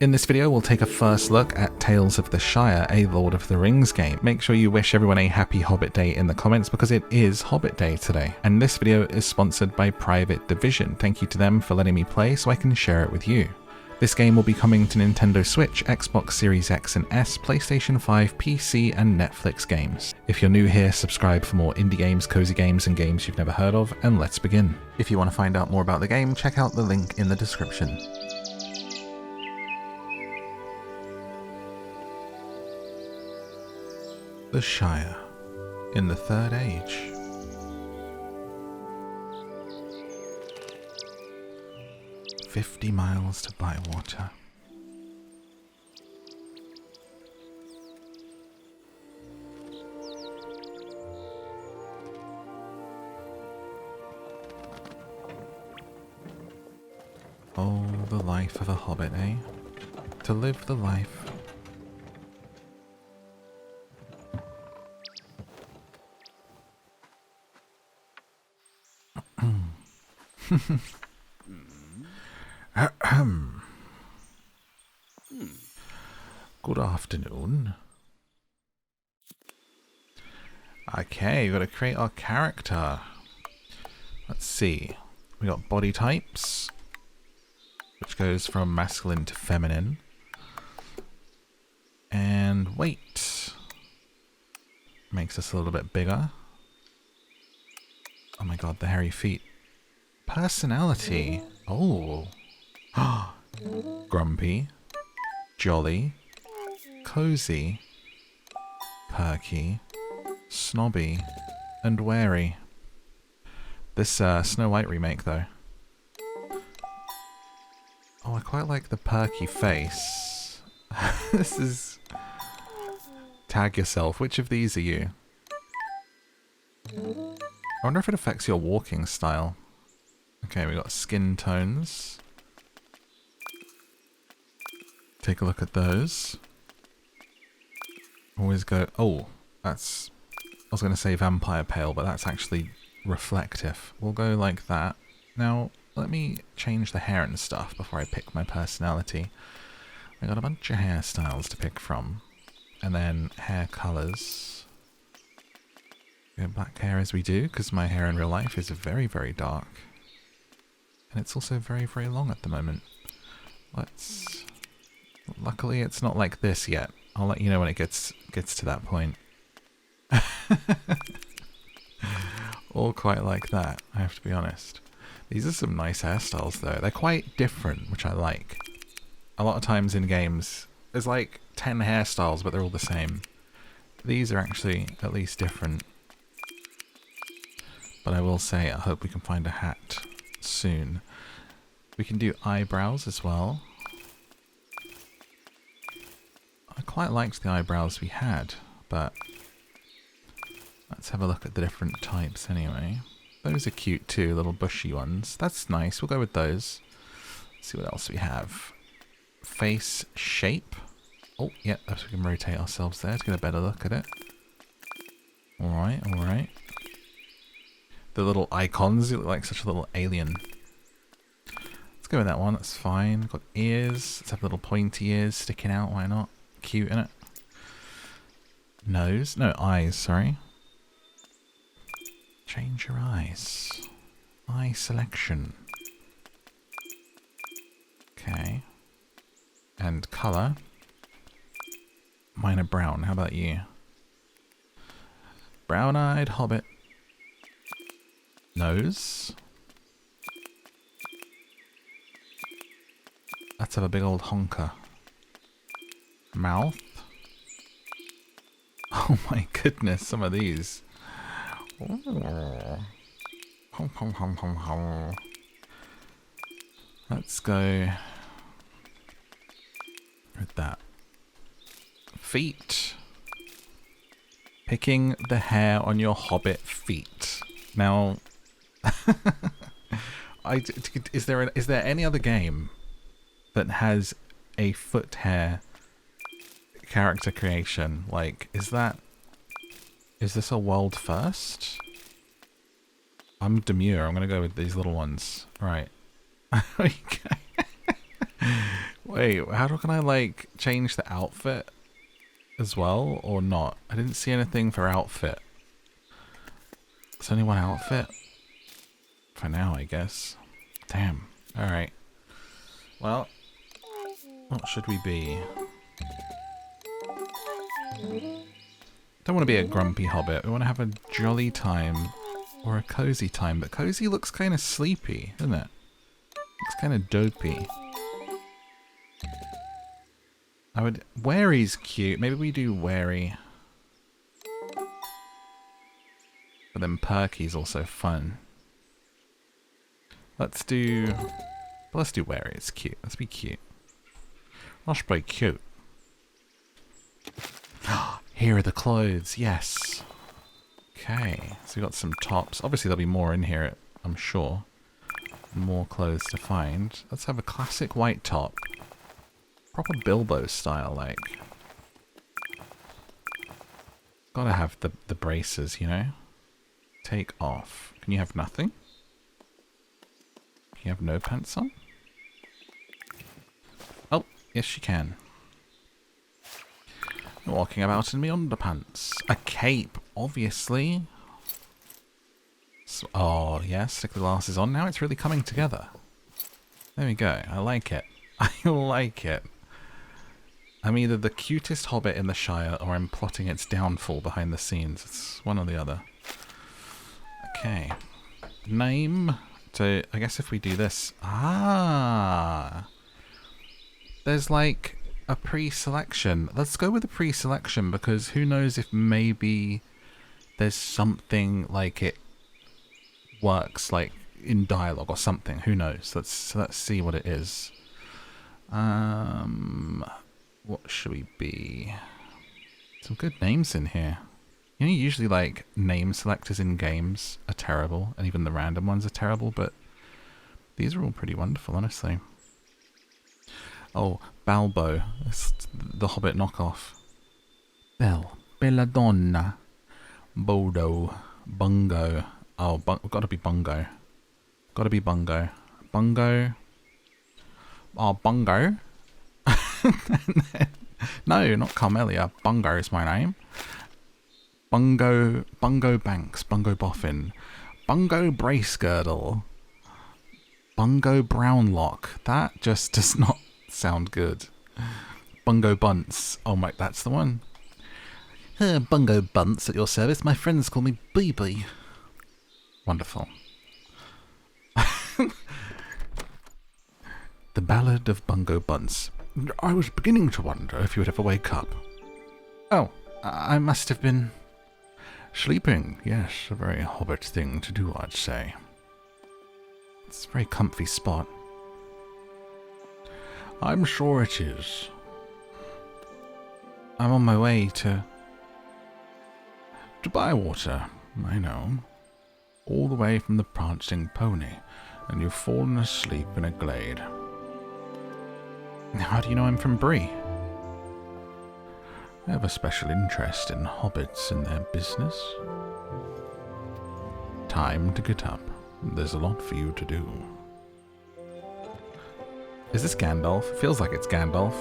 In this video, we'll take a first look at Tales of the Shire, a Lord of the Rings game. Make sure you wish everyone a happy Hobbit Day in the comments because it is Hobbit Day today. And this video is sponsored by Private Division. Thank you to them for letting me play so I can share it with you. This game will be coming to Nintendo Switch, Xbox Series X and S, PlayStation 5, PC and Netflix games. If you're new here, subscribe for more indie games, cozy games and games you've never heard of, and let's begin. If you want to find out more about the game, check out the link in the description. The Shire, in the Third Age. "50 miles to Bywater." Oh, the life of a hobbit, eh? To live the life. Good afternoon. Okay, we've got to create our character. Let's see. We got body types, which goes from masculine to feminine. And weight makes us a little bit bigger. Oh my god, the hairy feet. Personality. Oh. Grumpy. Jolly. Cozy. Perky. Snobby. And wary. This Snow White remake though. Oh, I quite like the perky face. This is... Tag yourself. Which of these are you? I wonder if it affects your walking style. Okay, we got skin tones. Take a look at those. Always go... Oh, that's... I was going to say vampire pale, but that's actually reflective. We'll go like that. Now, let me change the hair and stuff before I pick my personality. I got a bunch of hairstyles to pick from. And then hair colours. Go black hair as we do, because my hair in real life is very, very dark. And it's also very, very long at the moment. Let's... Luckily, it's not like this yet. I'll let you know when it gets to that point. All quite like that, I have to be honest. These are some nice hairstyles, though. They're quite different, which I like. A lot of times in games, there's like 10 hairstyles, but they're all the same. These are actually at least different. But I will say, I hope we can find a hat soon. We can do eyebrows as well. I quite liked the eyebrows we had, but let's have a look at the different types anyway. Those are cute too, little bushy ones. That's nice, we'll go with those. Let's see what else we have. Face shape. Oh, yeah, we can rotate ourselves there to get a better look at it. Alright, alright. The little icons, you look like such a little alien. Let's go with that one, that's fine. Got ears, let's have little pointy ears sticking out, why not? Cute, innit? Nose, no, eyes, sorry. Change your eyes. Eye selection. Okay. And colour. Mine are brown, how about you? Brown-eyed hobbit. Nose. Let's have a big old honker. Mouth. Oh my goodness, some of these. Let's go with that. Feet. Picking the hair on your hobbit feet. Now, is there any other game that has a foot hair character creation? Like, is this a world first? I'm demure. I'm gonna go with these little ones. Right. Okay. Wait, how can I, like, change the outfit as well, or not? I didn't see anything for outfit. It's only one outfit? For now, I guess. Damn. Alright. Well, what should we be? Don't want to be a grumpy hobbit. We want to have a jolly time or a cozy time. But cozy looks kind of sleepy, doesn't it? Looks kind of dopey. Wary's cute. Maybe we do Wary. But then Perky's also fun. Let's do Wary. It's cute. Let's be cute. Let's be cute. Here are the clothes. Yes. Okay. So we got some tops. Obviously there'll be more in here, I'm sure. More clothes to find. Let's have a classic white top. Proper Bilbo style, like. Gotta have the braces, you know? Take off. Can you have nothing? Can you have no pants on? Oh, yes you can. Walking about in me underpants. A cape, obviously. So, oh, yes, stick the glasses on. Now it's really coming together. There we go. I like it. I like it. I'm either the cutest hobbit in the Shire or I'm plotting its downfall behind the scenes. It's one or the other. Okay. Name. So, I guess if we do this... Ah! There's like a pre-selection. Let's go with the pre-selection because who knows if maybe there's something like it works like in dialogue or something. Who knows? Let's see what it is. What should we be? Some good names in here. You know, usually like name selectors in games are terrible, and even the random ones are terrible, but these are all pretty wonderful, honestly. Oh, Balbo. It's the Hobbit knockoff. Belladonna. Bodo. Bungo. Oh, gotta be Bungo. Gotta be Bungo. Bungo. Oh, Bungo. No, not Carmelia. Bungo is my name. Bungo Banks. Bungo Boffin. Bungo Brace Girdle. Bungo Brownlock. That just does not sound good. Bungo Bunce. Oh my, that's the one. Bungo Bunce at your service. My friends call me BB. Wonderful. The Ballad of Bungo Bunce. I was beginning to wonder if you would ever wake up. Oh, I must have been sleeping. Yes, a very hobbit thing to do, I'd say. It's a very comfy spot. I'm sure it is. I'm on my way to Bywater, I know. All the way from the Prancing Pony, and you've fallen asleep in a glade. How do you know I'm from Bree? I have a special interest in hobbits and their business. Time to get up. There's a lot for you to do. Is this Gandalf? It feels like it's Gandalf.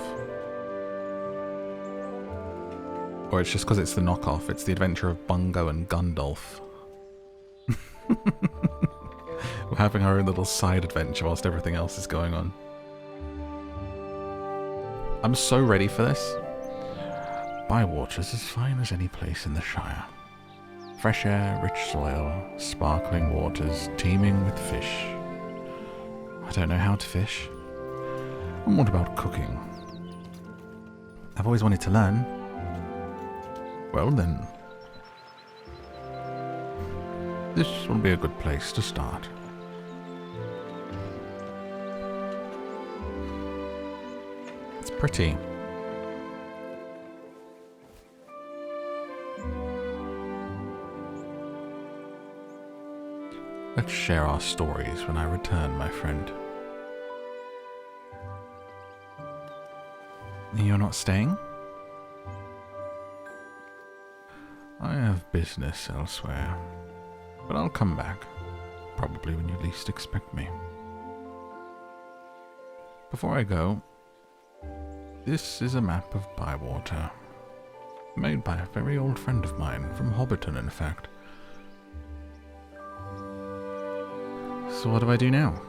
Or it's just because it's the knockoff. It's the adventure of Bungo and Gundulf. We're having our own little side adventure whilst everything else is going on. I'm so ready for this. Bywater's as fine as any place in the Shire. Fresh air, rich soil, sparkling waters, teeming with fish. I don't know how to fish. And what about cooking? I've always wanted to learn. Well then, this will be a good place to start. It's pretty. Let's share our stories when I return, my friend. You're not staying? I have business elsewhere, but I'll come back, probably when you least expect me. Before I go, This is a map of Bywater. Made by a very old friend of mine, from Hobbiton in fact. So what do I do now?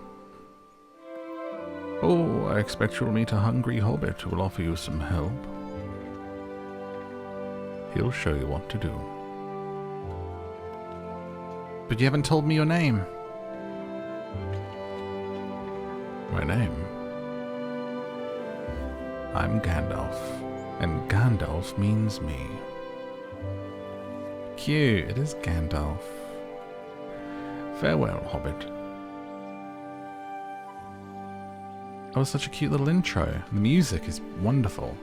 Oh, I expect you'll meet a hungry hobbit who will offer you some help. He'll show you what to do. But you haven't told me your name. My name? I'm Gandalf, and Gandalf means me. Cute, it is Gandalf. Farewell, Hobbit. That was such a cute little intro. The music is wonderful.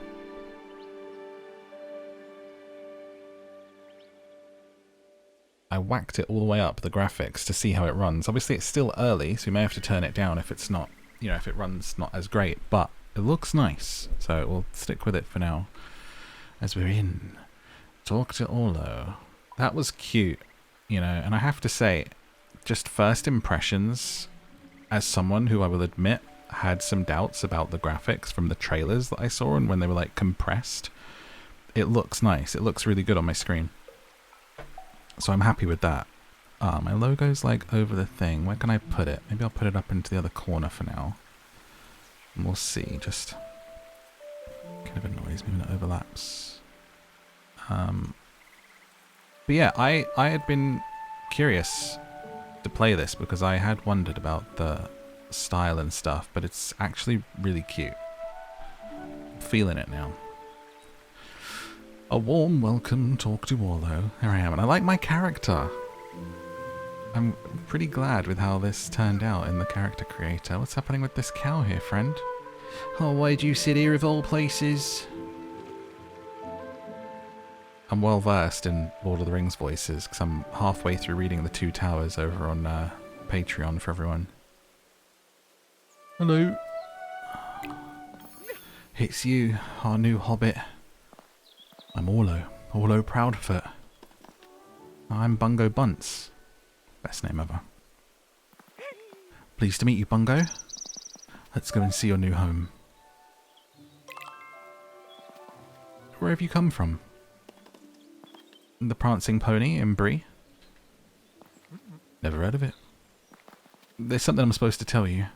I whacked it all the way up, the graphics, to see how it runs. Obviously it's still early, so we may have to turn it down if it's not, you know, if it runs not as great, but it looks nice, so we'll stick with it for now. As we're in Talk to Orlo. That was cute, you know, and I have to say, just first impressions, as someone who I will admit had some doubts about the graphics from the trailers that I saw and when they were like compressed, it looks nice. It looks really good on my screen. So I'm happy with that. My logo's like over the thing. Where can I put it? Maybe I'll put it up into the other corner for now. And we'll see. Just kind of annoys me when it overlaps. But yeah, I had been curious to play this because I had wondered about the style and stuff, but it's actually really cute. I'm feeling it now. A warm welcome, Talk to Orlo. Here I am, and I like my character. I'm pretty glad with how this turned out in the character creator. What's happening with this cow here, friend? Oh, why'd you sit here of all places? I'm well versed in Lord of the Rings voices, because I'm halfway through reading The Two Towers over on Patreon for everyone. Hello. It's you, our new hobbit. I'm Orlo Proudfoot. I'm Bungo Bunce. Best name ever. Pleased to meet you, Bungo. Let's go and see your new home. Where have you come from? The Prancing Pony in Bree? Never heard of it. There's something I'm supposed to tell you.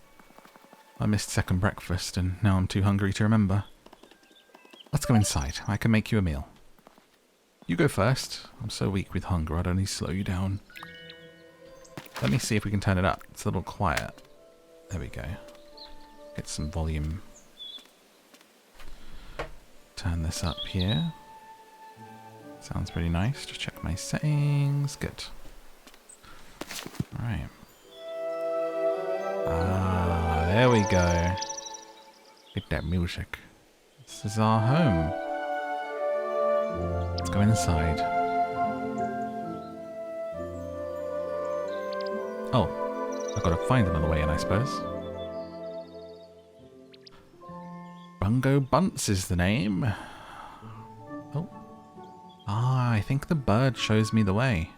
I missed second breakfast and now I'm too hungry to remember. Let's go inside. I can make you a meal. You go first. I'm so weak with hunger, I'd only slow you down. Let me see if we can turn it up. It's a little quiet. There we go. Get some volume. Turn this up here. Sounds pretty nice. Just check my settings. Good. Alright. Ah, there we go. Get that music. This is our home. Let's go inside. Oh, I've got to find another way in, I suppose. Bungo Bunce is the name. Oh. Ah, I think the bird shows me the way.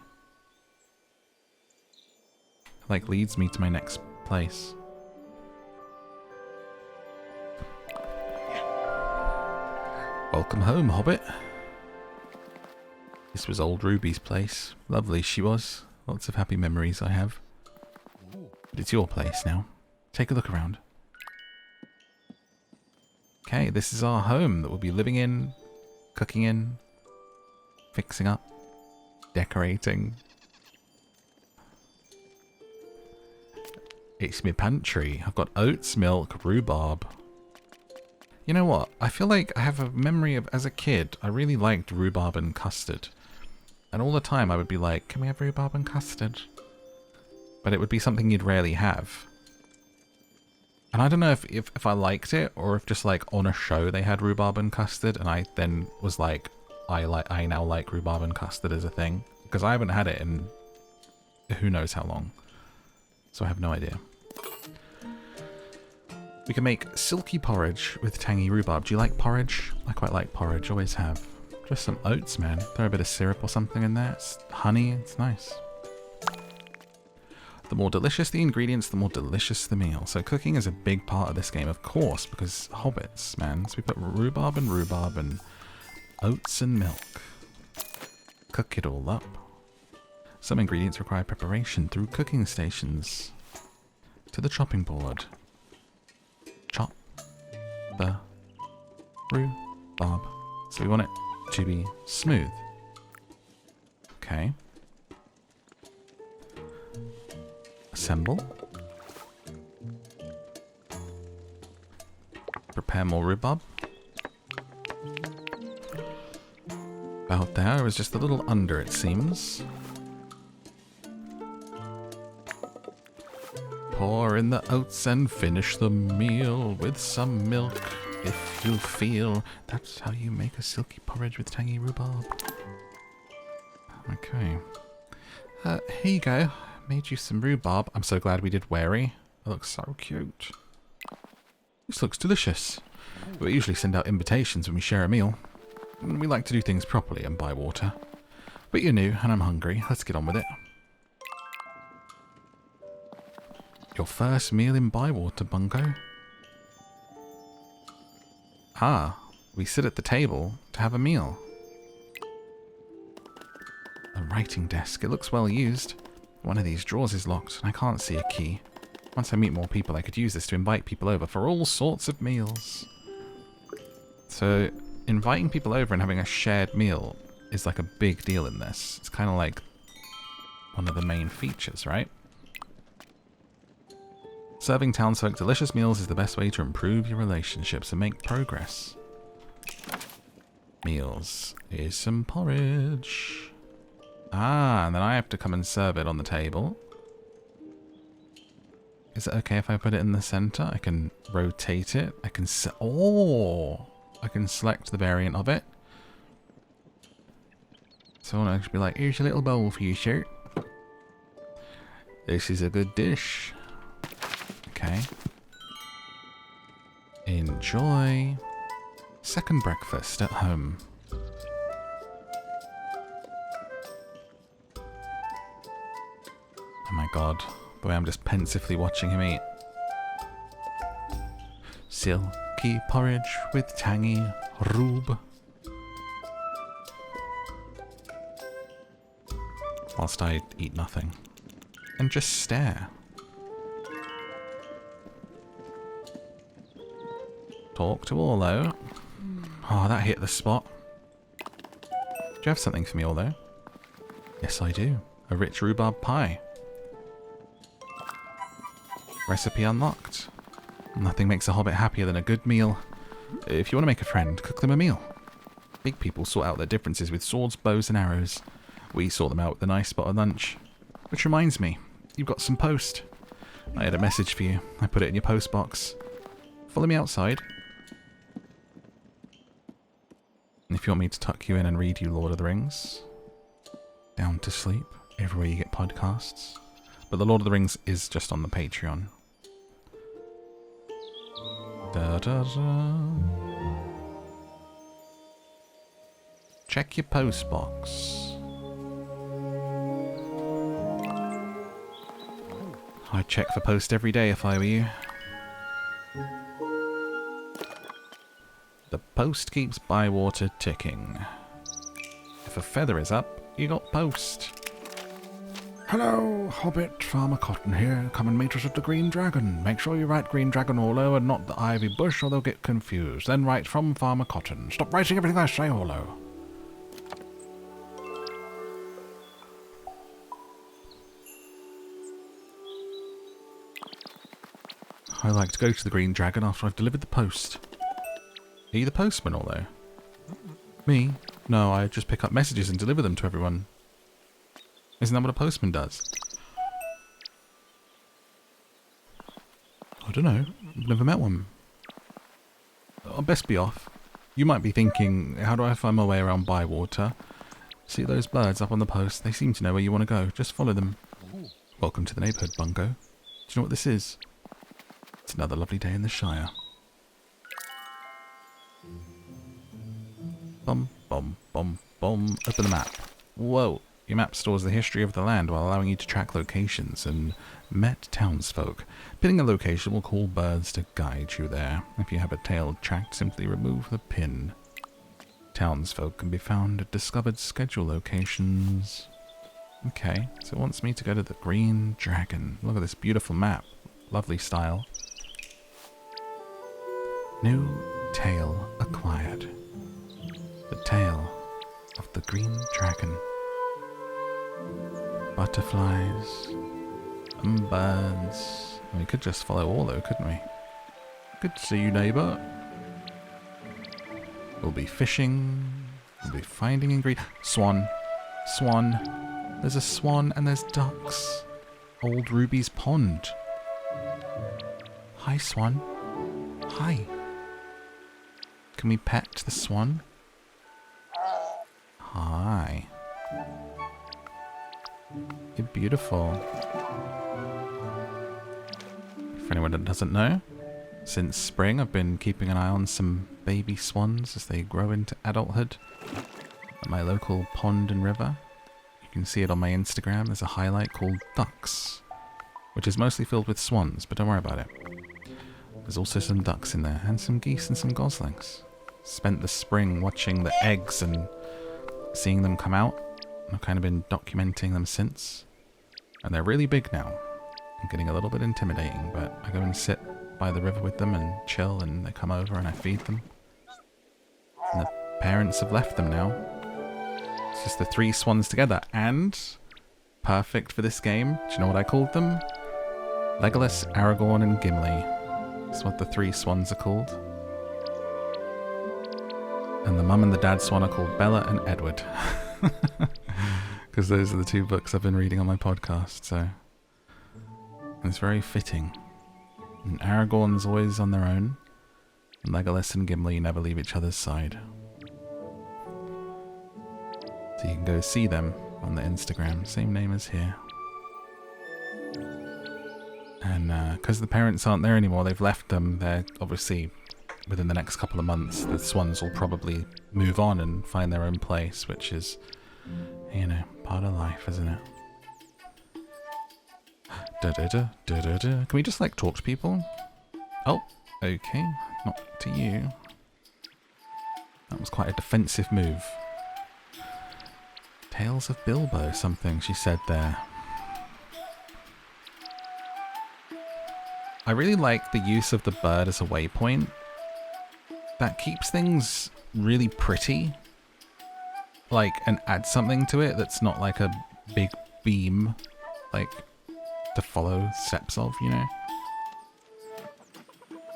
Like, leads me to my next place. Welcome home, Hobbit. This was old Ruby's place. Lovely she was. Lots of happy memories I have. But it's your place now. Take a look around. Okay, this is our home that we'll be living in, cooking in, fixing up, decorating. It's my pantry. I've got oats, milk, rhubarb. You know what? I feel like I have a memory of, as a kid, I really liked rhubarb and custard. And all the time I would be like, can we have rhubarb and custard? But it would be something you'd rarely have. And I don't know if I liked it, or if just like on a show they had rhubarb and custard, and I then was like, I now like rhubarb and custard as a thing. Because I haven't had it in who knows how long. So I have no idea. We can make silky porridge with tangy rhubarb. Do you like porridge? I quite like porridge, always have. Just some oats, man. Throw a bit of syrup or something in there. It's honey, it's nice. The more delicious the ingredients, the more delicious the meal. So cooking is a big part of this game, of course, because hobbits, man. So we put rhubarb and oats and milk. Cook it all up. Some ingredients require preparation through cooking stations. To the chopping board. Chop the rhubarb. So we want it to be smooth. Okay. Assemble. Prepare more rhubarb. About there. It was just a little under, it seems. Pour in the oats and finish the meal with some milk, if you feel. That's how you make a silky porridge with tangy rhubarb. Okay. Here you go. Made you some rhubarb. I'm so glad we did wary. It looks so cute. This looks delicious. We usually send out invitations when we share a meal. We like to do things properly and buy water. But you're new and I'm hungry. Let's get on with it. Your first meal in Bywater, Bungo. Ah, we sit at the table to have a meal. A writing desk. It looks well used. One of these drawers is locked and I can't see a key. Once I meet more people, I could use this to invite people over for all sorts of meals. So, inviting people over and having a shared meal is like a big deal in this. It's kind of like one of the main features, right? Serving townsfolk delicious meals is the best way to improve your relationships and make progress. Meals. Here's some porridge. Ah, and then I have to come and serve it on the table. Is it okay if I put it in the center? I can rotate it. I can I can select the variant of it. So I'll actually be like, here's a little bowl for you, sir. This is a good dish. Okay. Enjoy. Second breakfast at home. Oh my god. The way I'm just pensively watching him eat. Silky porridge with tangy rhubarb. Whilst I eat nothing. And just stare. Talk to Orlo. Oh, that hit the spot. Do you have something for me, Orlo? Yes, I do. A rich rhubarb pie. Recipe unlocked. Nothing makes a hobbit happier than a good meal. If you want to make a friend, cook them a meal. Big people sort out their differences with swords, bows and arrows. We sort them out with a nice spot of lunch. Which reminds me, you've got some post. I had a message for you. I put it in your post box. Follow me outside. And if you want me to tuck you in and read you Lord of the Rings, Down to Sleep, everywhere you get podcasts. But the Lord of the Rings is just on the Patreon. Da, da, da. Check your post box. I'd check for post every day if I were you. The post keeps Bywater ticking. If a feather is up, you got post. Hello, Hobbit, Farmer Cotton here. Come and meet us at the Green Dragon. Make sure you write Green Dragon Orlo and not the Ivy Bush or they'll get confused. Then write from Farmer Cotton. Stop writing everything I say, Orlo. I like to go to the Green Dragon after I've delivered the post. Are you the postman, Orlo? Me? No, I just pick up messages and deliver them to everyone. Isn't that what a postman does? I don't know. I've never met one. I'll best be off. You might be thinking, how do I find my way around Bywater? See those birds up on the post? They seem to know where you want to go. Just follow them. Welcome to the neighbourhood, Bungo. Do you know what this is? It's another lovely day in the Shire. Bum, bum, bum, bum. Open the map. Whoa. Your map stores the history of the land while allowing you to track locations and met townsfolk. Pinning a location will call birds to guide you there. If you have a tailed tract, simply remove the pin. Townsfolk can be found at discovered schedule locations. Okay, so it wants me to go to the Green Dragon. Look at this beautiful map. Lovely style. New tale acquired. The tale of the Green Dragon. Butterflies and birds. We could just follow all though, couldn't we? Good to see you, neighbour. We'll be fishing. We'll be finding ingredients. Swan. Swan. There's a swan and there's ducks. Old Ruby's pond. Hi, swan. Hi. Can we pet the swan? Hi. You're beautiful. For anyone that doesn't know, since spring I've been keeping an eye on some baby swans as they grow into adulthood at my local pond and river. You can see it on my Instagram. There's a highlight called Ducks, which is mostly filled with swans, but don't worry about it. There's also some ducks in there, and some geese and some goslings. Spent the spring watching the eggs and seeing them come out. I've kind of been documenting them since. And they're really big now. I'm getting a little bit intimidating, but I go and sit by the river with them and chill, and they come over and I feed them. And the parents have left them now. It's just the 3 swans together, and perfect for this game. Do you know what I called them? Legolas, Aragorn and Gimli. That's what the 3 swans are called. And the mum and the dad swan are called Bella and Edward. Because those are the 2 books I've been reading on my podcast, so it's very fitting. And Aragorn's always on their own, and Legolas and Gimli never leave each other's side. So you can go see them on the Instagram, same name as here. And because the parents aren't there anymore, they've left them. They're obviously, within the next couple of months, the swans will probably move on and find their own place, which is, you know, part of life, isn't it? Can we just, like, talk to people? Oh, okay. Not to you. That was quite a defensive move. Tales of Bilbo, something she said there. I really like the use of the bird as a waypoint. That keeps things really pretty. Like, and adds something to it that's not like a big beam, like, to follow steps of, you know?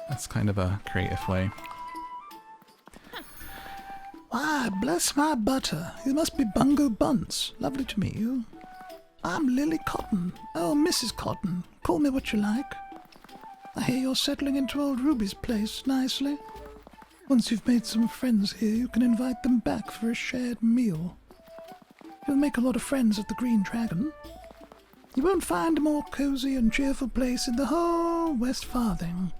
That's kind of a creative way. Why, bless my butter. You must be Bungo Bunce. Lovely to meet you. I'm Lily Cotton. Oh, Mrs. Cotton. Call me what you like. I hear you're settling into old Ruby's place nicely. Once you've made some friends here, you can invite them back for a shared meal. You'll make a lot of friends at the Green Dragon. You won't find a more cosy and cheerful place in the whole West Farthing.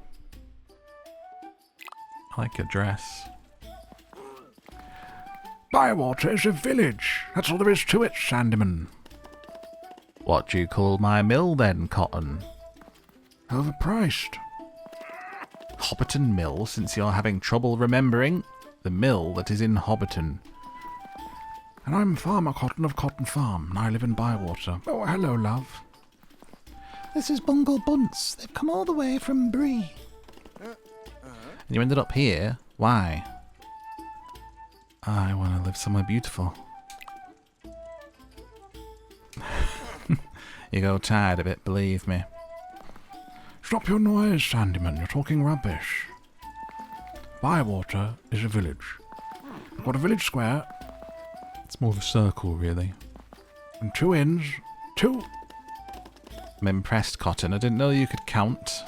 I like your dress. Bywater is a village. That's all there is to it, Sandyman. What do you call my mill then, Cotton? Overpriced. Hobbiton Mill, since you're having trouble remembering? The mill that is in Hobbiton. And I'm Farmer Cotton of Cotton Farm, and I live in Bywater. Oh, hello, love. This is Bungle Bunce. They've come all the way from Bree. And you ended up here? Why? I want to live somewhere beautiful. You go tired of it, believe me. Stop your noise, Sandyman. You're talking rubbish. Bywater is a village. We've got a village square. It's more of a circle, really. And 2 inns. 2... I'm impressed, Cotton. I didn't know you could count.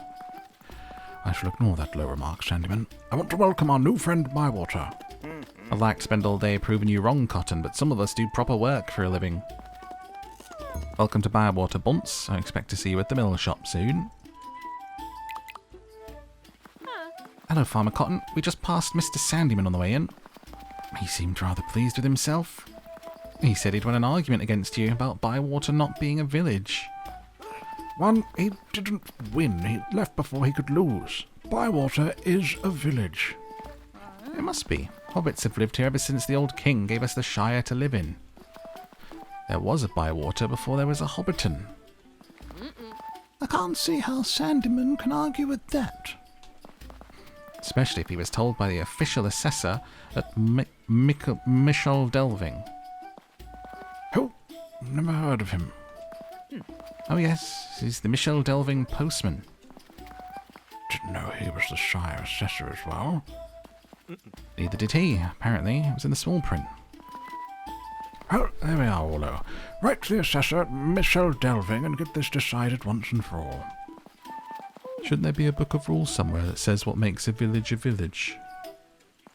I shall ignore that low remark, Sandyman. I want to welcome our new friend, Bywater. I'd like to spend all day proving you wrong, Cotton, but some of us do proper work for a living. Welcome to Bywater, Bunce. I expect to see you at the mill shop soon. Hello, Farmer Cotton. We just passed Mr. Sandyman on the way in. He seemed rather pleased with himself. He said he'd won an argument against you about Bywater not being a village. One, he didn't win. He left before he could lose. Bywater is a village. It must be. Hobbits have lived here ever since the old king gave us the Shire to live in. There was a Bywater before there was a Hobbiton. I can't see how Sandyman can argue with that. Especially if he was told by the official assessor at Michel Delving. Who? Never heard of him. Oh yes, he's the Michel Delving postman. Didn't know he was the Shire assessor as well. Neither did he, apparently. It was in the small print. Oh, there we are, Waldo. Write to the assessor at Michel Delving and get this decided once and for all. Shouldn't there be a book of rules somewhere that says what makes a village a village?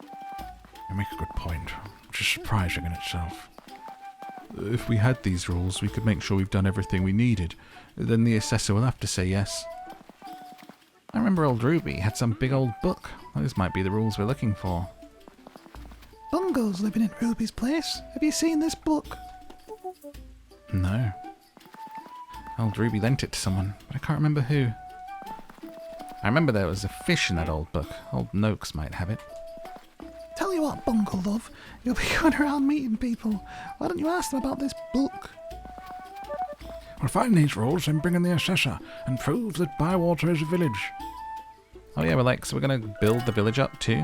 You make a good point, which is surprising in itself. If we had these rules, we could make sure we've done everything we needed. Then the assessor will have to say yes. I remember old Ruby had some big old book. Those might be the rules we're looking for. Bungo's living in Ruby's place. Have you seen this book? No. Old Ruby lent it to someone, but I can't remember who. I remember there was a fish in that old book. Old Noakes might have it. Tell you what, Bungo love, you'll be going around meeting people. Why don't you ask them about this book? We'll find these rules and bring in the assessor and prove that Bywater is a village. Oh yeah, so we're going to build the village up too.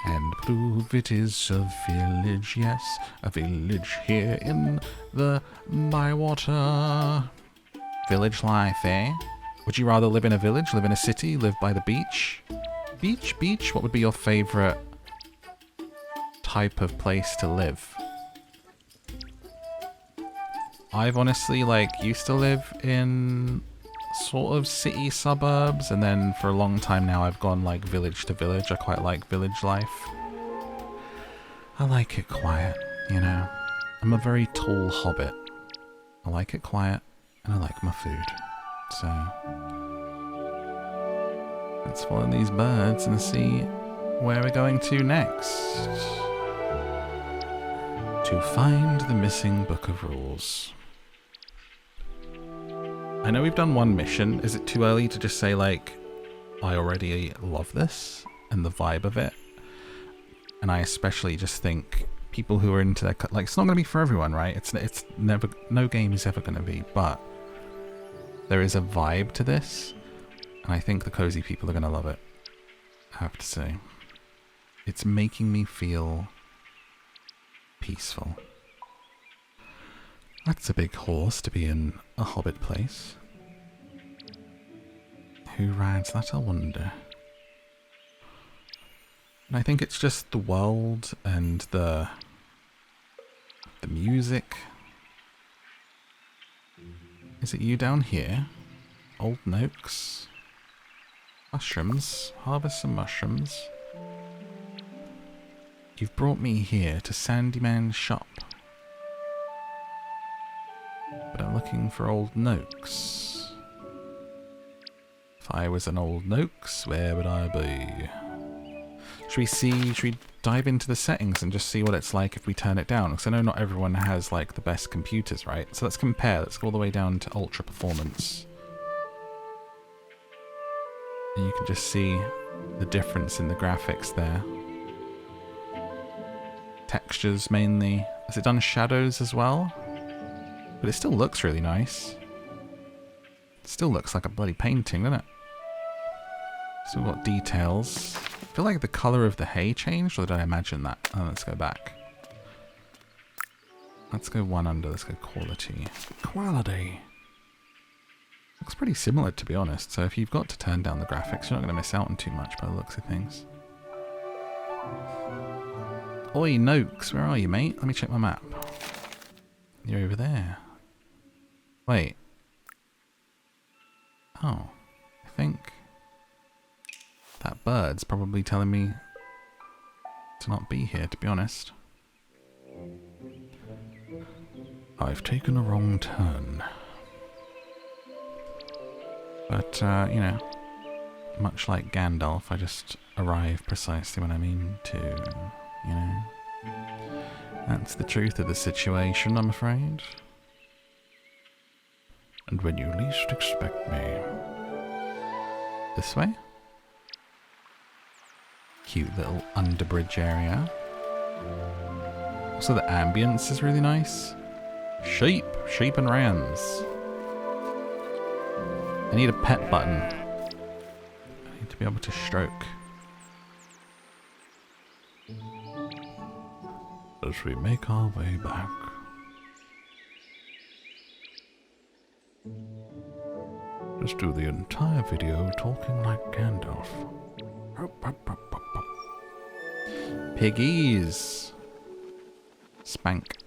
And prove it is a village, yes, a village here in the Bywater. Village life, eh? Would you rather live in a village, live in a city, live by the beach? Beach? What would be your favourite type of place to live? I've honestly, used to live in sort of city suburbs, and then for a long time now I've gone, village to village. I quite like village life. I like it quiet, you know. I'm a very tall hobbit. I like it quiet, and I like my food. So, let's follow these birds and see where we're going to next. To find the missing book of rules. I know we've done one mission. Is it too early to just say, I already love this and the vibe of it? And I especially just think people who are into that, it's not going to be for everyone, right? It's never, no game is ever going to be, but there is a vibe to this, and I think the cozy people are going to love it. I have to say. It's making me feel peaceful. That's a big horse to be in a hobbit place. Who rides that, I wonder? And I think it's just the world and the music. Is it you down here? Old Noakes. Mushrooms. Harvest some mushrooms. You've brought me here to Sandyman's shop. But I'm looking for Old Noakes. If I was an Old Noakes, where would I be? Should we dive into the settings and just see what it's like if we turn it down? Because I know not everyone has the best computers, right? So let's compare. Let's go all the way down to ultra performance. And you can just see the difference in the graphics there. Textures mainly. Has it done shadows as well? But it still looks really nice. It still looks like a bloody painting, doesn't it? So we've got details. I feel like the colour of the hay changed, or did I imagine that? Oh, let's go back. Let's go one under. Let's go quality. Quality. Looks pretty similar, to be honest. So if you've got to turn down the graphics, you're not going to miss out on too much by the looks of things. Oi, Noakes, where are you, mate? Let me check my map. You're over there. Wait. Oh. I think that bird's probably telling me to not be here, to be honest. I've taken a wrong turn. But, you know, much like Gandalf, I just arrive precisely when I mean to, you know. That's the truth of the situation, I'm afraid. And when you least expect me. This way? Cute little underbridge area. Also the ambience is really nice. Sheep and rams. I need a pet button. I need to be able to stroke. As we make our way back. Just do the entire video talking like Gandalf. Hop, hop, hop, hop, hop. Piggies. Spank.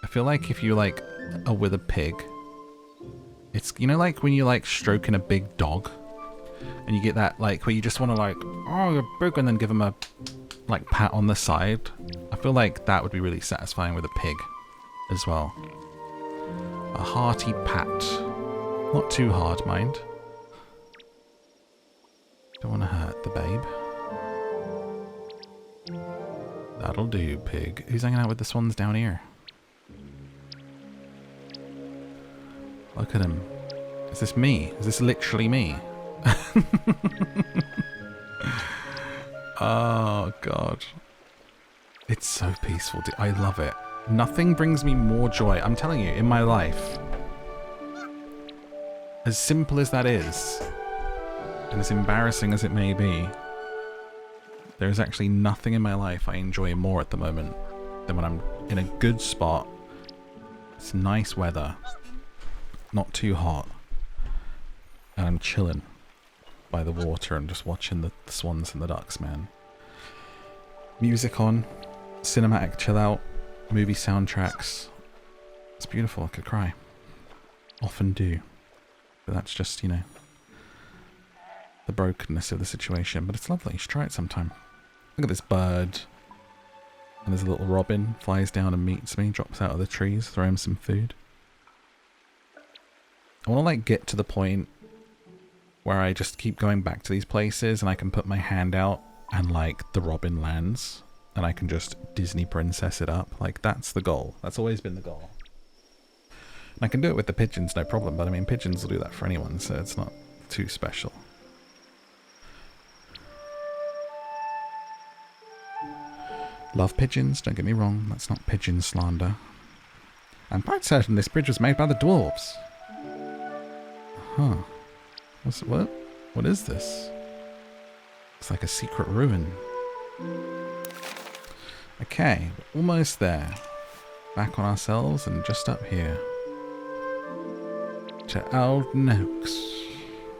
I feel like if you like are with a pig, it's, you know, like when you're like stroking a big dog and you get that like where you just want to like, oh, you're big, and then give them a like pat on the side. I feel like that would be really satisfying with a pig as well. A hearty pat. Not too hard, mind. Don't want to hurt the babe. That'll do, pig. Who's hanging out with the swans down here? Look at him. Is this me? Is this literally me? Oh, God. It's so peaceful. I love it. Nothing brings me more joy, I'm telling you, in my life. As simple as that is, and as embarrassing as it may be, there is actually nothing in my life I enjoy more at the moment than when I'm in a good spot. It's nice weather, not too hot, and I'm chilling by the water and just watching the swans and the ducks, man. Music on, cinematic chill out, movie soundtracks. It's beautiful, I could cry. Often do. But that's just, you know, the brokenness of the situation. But it's lovely, you should try it sometime. Look at this bird. And there's a little robin, flies down and meets me, drops out of the trees, throw him some food. I want to like get to the point where I just keep going back to these places and I can put my hand out and like the robin lands and I can just Disney princess it up. Like that's the goal. That's always been the goal. And I can do it with the pigeons, no problem, but I mean pigeons will do that for anyone, so it's not too special. Love pigeons, don't get me wrong, that's not pigeon slander. I'm quite certain this bridge was made by the dwarves. Huh. What is this? It's like a secret ruin. Okay, we're almost there. Back on ourselves and just up here. To Old Noakes.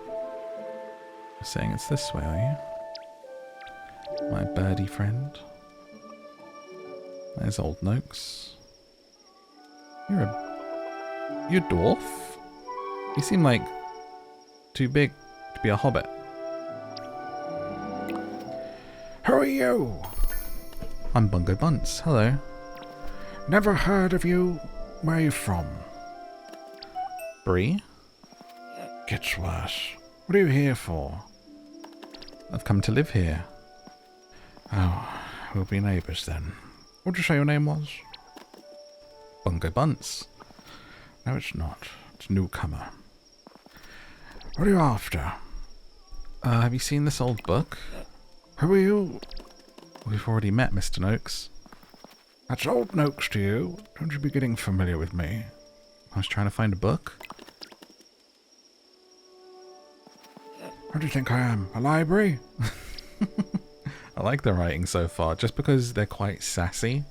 You're saying it's this way, are you? My birdie friend. There's Old Noakes. You're a dwarf? You seem like too big to be a hobbit. Who are you? I'm Bungo Bunce. Hello. Never heard of you. Where are you from? Bree? Gets worse. What are you here for? I've come to live here. Oh, we'll be neighbours then. What did you say your name was? Bungo Bunce. No, it's not. It's newcomer. What are you after? Have you seen this old book? Who are you? We've already met, Mr. Noakes. That's Old Noakes to you. Don't you be getting familiar with me. I was trying to find a book. What do you think I am? A library? I like the writing so far, just because they're quite sassy.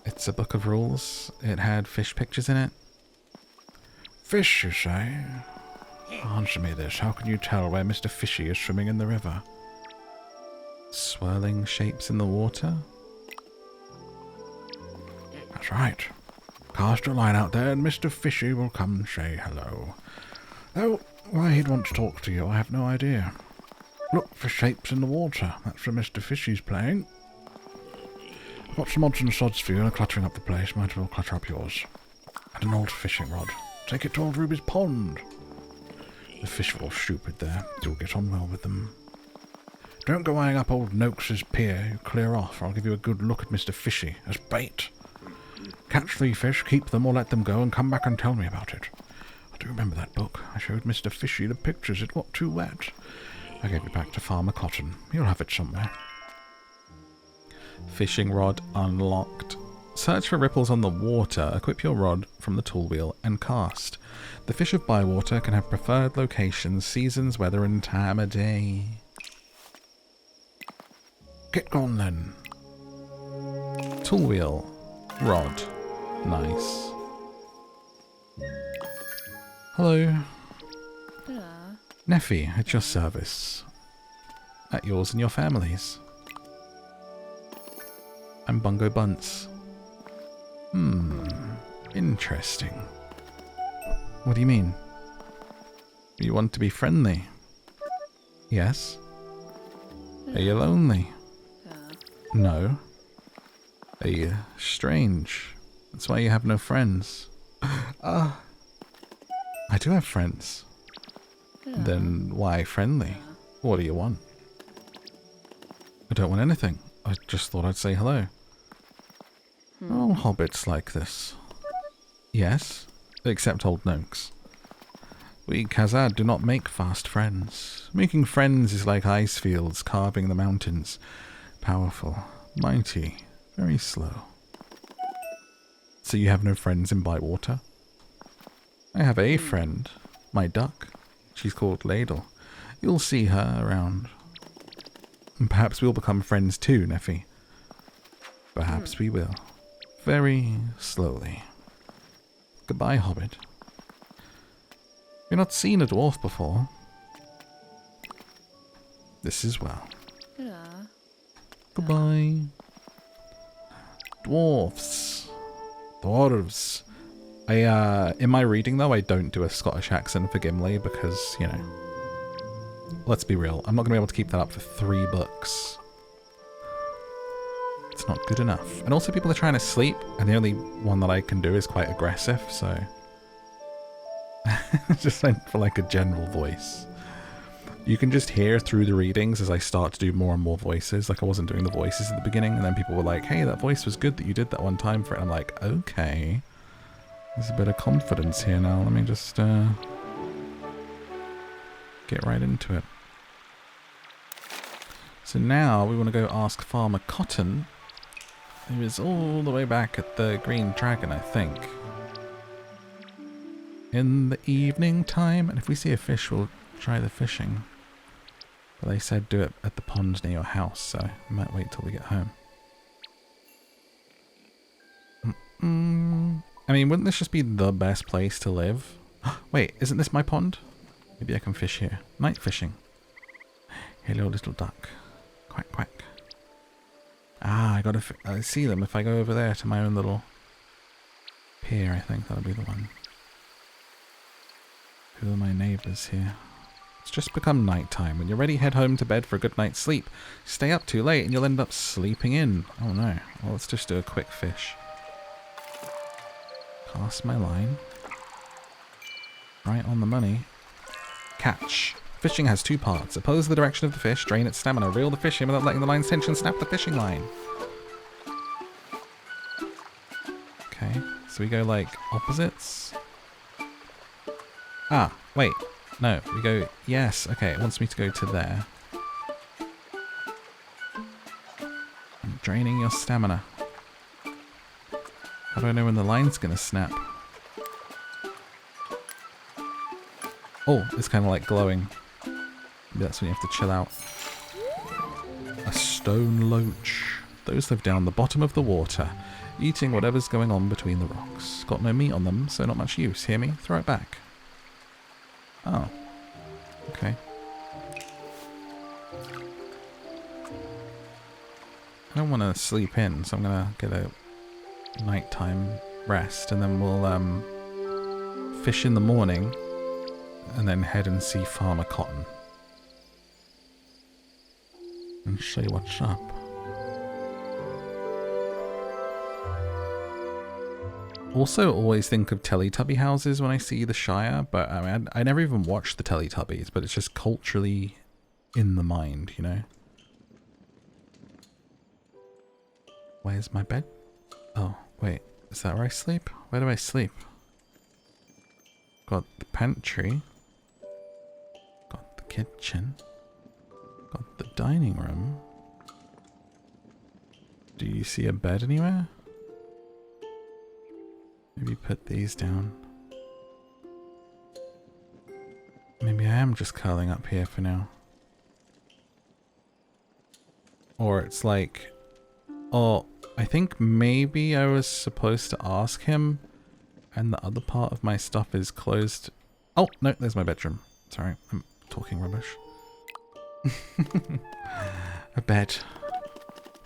It's a book of rules. It had fish pictures in it. Fish, you say? Answer me this. How can you tell where Mr. Fishy is swimming in the river? Swirling shapes in the water? That's right. Cast a line out there and Mr. Fishy will come and say hello. Though, why he'd want to talk to you, I have no idea. Look for shapes in the water. That's where Mr. Fishy's playing. I've got some odds and sods for you and cluttering up the place. Might as well clutter up yours. And an old fishing rod. Take it to old Ruby's pond. The fish are all stupid there. You'll get on well with them. Don't go eyeing up old Noakes's pier. You clear off, or I'll give you a good look at Mr. Fishy as bait. Catch 3 fish, keep them or let them go, and come back and tell me about it. I do remember that book. I showed Mr. Fishy the pictures. It got too wet. I gave it back to Farmer Cotton. He'll have it somewhere. Fishing rod unlocked. Search for ripples on the water, equip your rod from the tool wheel, and cast. The fish of Bywater can have preferred locations, seasons, weather, and time of day. Get gone then. Tool wheel. Rod. Nice. Hello. Neffy, at your service. At yours and your family's. I'm Bungo Bunce. Interesting. What do you mean? You want to be friendly? Yes. Are you lonely? No. Are you strange? That's why you have no friends. I do have friends. Then why friendly? What do you want? I don't want anything. I just thought I'd say hello. All hobbits like this. Yes, except Old Noakes. We Khazad do not make fast friends. Making friends is like ice fields carving the mountains. Powerful, mighty, very slow. So you have no friends in Bywater? I have a friend, my duck. She's called Ladle. You'll see her around. And perhaps we'll become friends too, Neffy. Perhaps we will. Very slowly. Goodbye, Hobbit. You've not seen a dwarf before. This as well. Goodbye. Dwarfs. Dwarves. In my reading though, I don't do a Scottish accent for Gimli because, you know, let's be real, I'm not going to be able to keep that up for 3 books. It's not good enough. And also people are trying to sleep, and the only one that I can do is quite aggressive, so... just for like a general voice. You can just hear through the readings as I start to do more and more voices. Like I wasn't doing the voices at the beginning, and then people were like, hey, that voice was good that you did that one time for it. And I'm like, okay. There's a bit of confidence here now. Let me just get right into it. So now we want to go ask Farmer Cotton, who is all the way back at the Green Dragon, I think. In the evening time, and if we see a fish, we'll try the fishing. But they said do it at the pond near your house, so I might wait till we get home. I mean, wouldn't this just be the best place to live? Wait, isn't this my pond? Maybe I can fish here. Night fishing. Hello, little duck. Quack, quack. Ah, I see them if I go over there to my own little pier. I think that'll be the one. Who are my neighbours here? It's just become night time. When you're ready, head home to bed for a good night's sleep. Stay up too late and you'll end up sleeping in. Oh no. Well, let's just do a quick fish. Cast my line. Right on the money. Catch. Fishing has 2 parts. Oppose the direction of the fish, drain its stamina, reel the fish in without letting the line's tension snap the fishing line. Okay, so we go like opposites. Ah, wait. No, we go, yes, okay, it wants me to go to there. I'm draining your stamina. How do I know when the line's gonna snap? Oh, it's kind of like glowing. Maybe that's when you have to chill out. A stone loach. Those live down the bottom of the water, eating whatever's going on between the rocks. Got no meat on them, so not much use. Hear me? Throw it back. Oh. Okay. I don't want to sleep in, so I'm going to get a nighttime rest, and then we'll fish in the morning, and then head and see Farmer Cotton. And see what's up. Also always think of Teletubby houses when I see the Shire, but I mean, I never even watched the Teletubbies, but it's just culturally in the mind, you know? Where's my bed? Oh, wait. Is that where I sleep? Where do I sleep? Got the pantry. Got the kitchen. Got the dining room. Do you see a bed anywhere? Maybe put these down. Maybe I am just curling up here for now. Or it's like... Oh, I think maybe I was supposed to ask him and the other part of my stuff is closed. Oh, no, there's my bedroom. Sorry, I'm talking rubbish. A bed.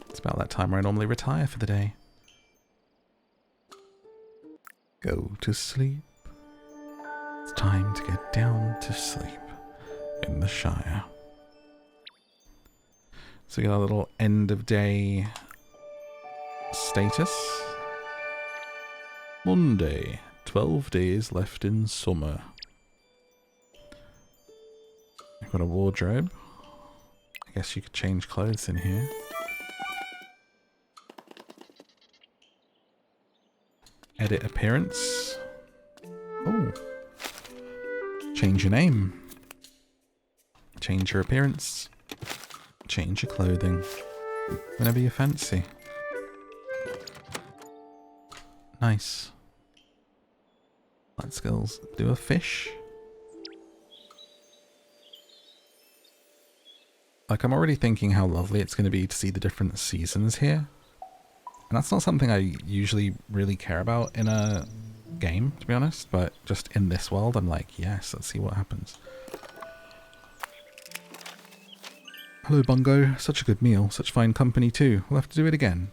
It's about that time where I normally retire for the day. Go to sleep. It's time to get down to sleep in the Shire. So we got a little end of day status. Monday, 12 days left in summer. I've got a wardrobe. I guess you could change clothes in here. Edit appearance. Oh. Change your name. Change your appearance. Change your clothing. Whenever you fancy. Nice. Let's go do a fish. Like, I'm already thinking how lovely it's going to be to see the different seasons here. And that's not something I usually really care about in a game, to be honest. But just in this world, I'm like, yes, let's see what happens. Hello, Bungo. Such a good meal. Such fine company, too. We'll have to do it again.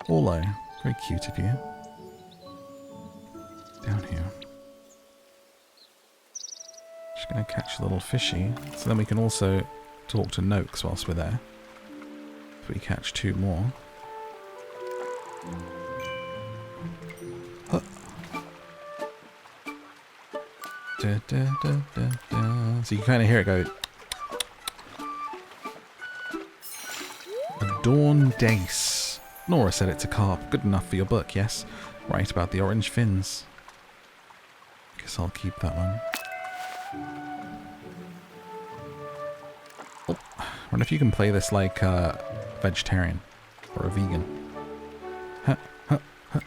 Orlo. Very cute of you. Down here. Just going to catch a little fishy. So then we can also talk to Noakes whilst we're there. If we catch 2 more. Da, da, da, da, da. So you kind of hear it go. A dawn dace. Nora said it's a carp. Good enough for your book, yes. Right about the orange fins. Guess I'll keep that one. Oh, I wonder if you can play this like a vegetarian or a vegan. Huh, huh, huh.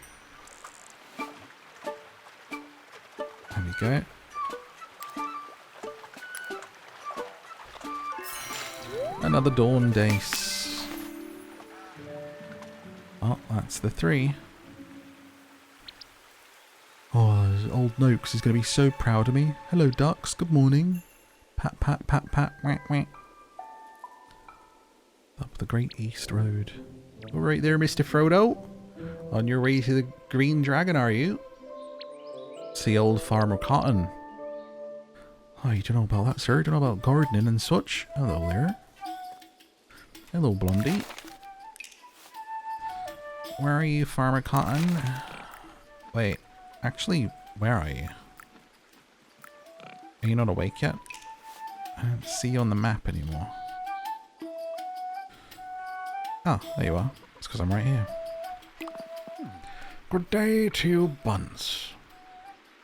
There we go. Another dawn dace. Oh, that's the 3. Oh, old Noakes is going to be so proud of me. Hello, ducks. Good morning. Pat, pat, pat, pat. Whack, whack. Up the Great East Road. All right there, Mr. Frodo. On your way to the Green Dragon, are you? See old Farmer Cotton. Oh, you don't know about that, sir. You don't know about gardening and such. Hello there. Hello, Blondie. Where are you, Farmer Cotton? Wait, actually, where are you? Are you not awake yet? I don't see you on the map anymore. Oh, there you are. It's because I'm right here. Good day to you, Bunce.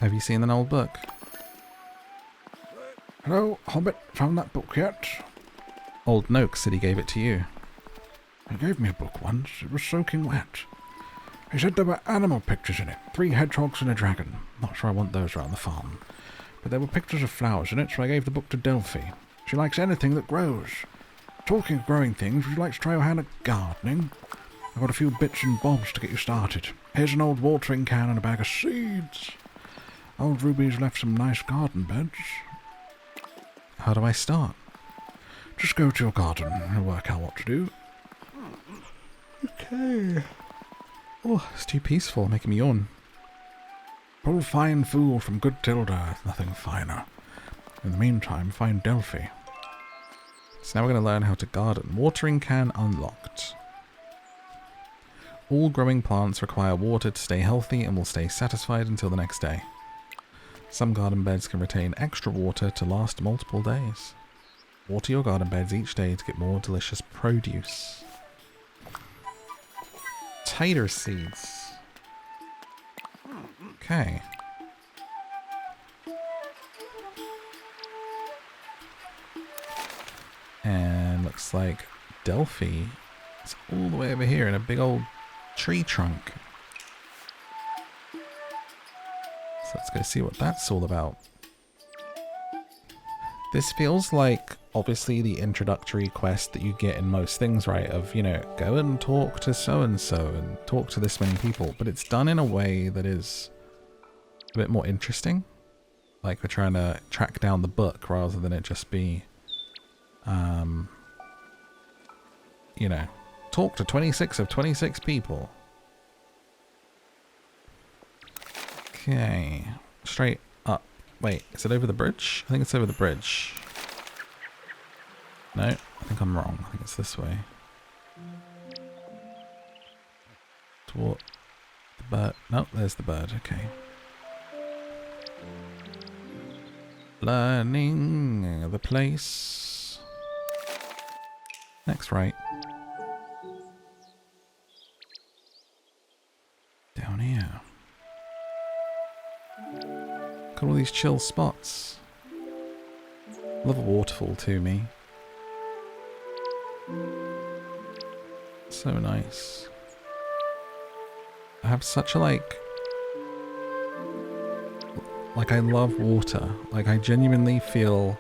Have you seen an old book? Hello, Hobbit. Found that book yet? Old Noakes said he gave it to you. He gave me a book once. It was soaking wet. He said there were animal pictures in it. 3 hedgehogs and a dragon. Not sure I want those around the farm. But there were pictures of flowers in it, so I gave the book to Delphi. She likes anything that grows. Talking of growing things, would you like to try your hand at gardening? I've got a few bits and bobs to get you started. Here's an old watering can and a bag of seeds. Old Ruby's left some nice garden beds. How do I start? Just go to your garden and work out what to do. Okay. Oh, it's too peaceful, making me yawn. Pull fine fool from good Tilda, nothing finer. In the meantime, find Delphi. So now we're going to learn how to garden. Watering can unlocked. All growing plants require water to stay healthy and will stay satisfied until the next day. Some garden beds can retain extra water to last multiple days. Water your garden beds each day to get more delicious produce. Tater seeds. Okay. And looks like Delphi is all the way over here in a big old tree trunk. So let's go see what that's all about. This feels like, obviously, the introductory quest that you get in most things, right? Of, you know, go and talk to so-and-so and talk to this many people. But it's done in a way that is a bit more interesting. Like we're trying to track down the book rather than it just be, you know, talk to 26 of 26 people. Okay, straight up. Wait, is it over the bridge? I think it's over the bridge. No, I think I'm wrong. I think it's this way. Toward the bird. No, there's the bird. Okay. Learning the place. Next, right. Down here. Look at all these chill spots. Love a waterfall to me. So nice. I have such a like I love water. Like I genuinely feel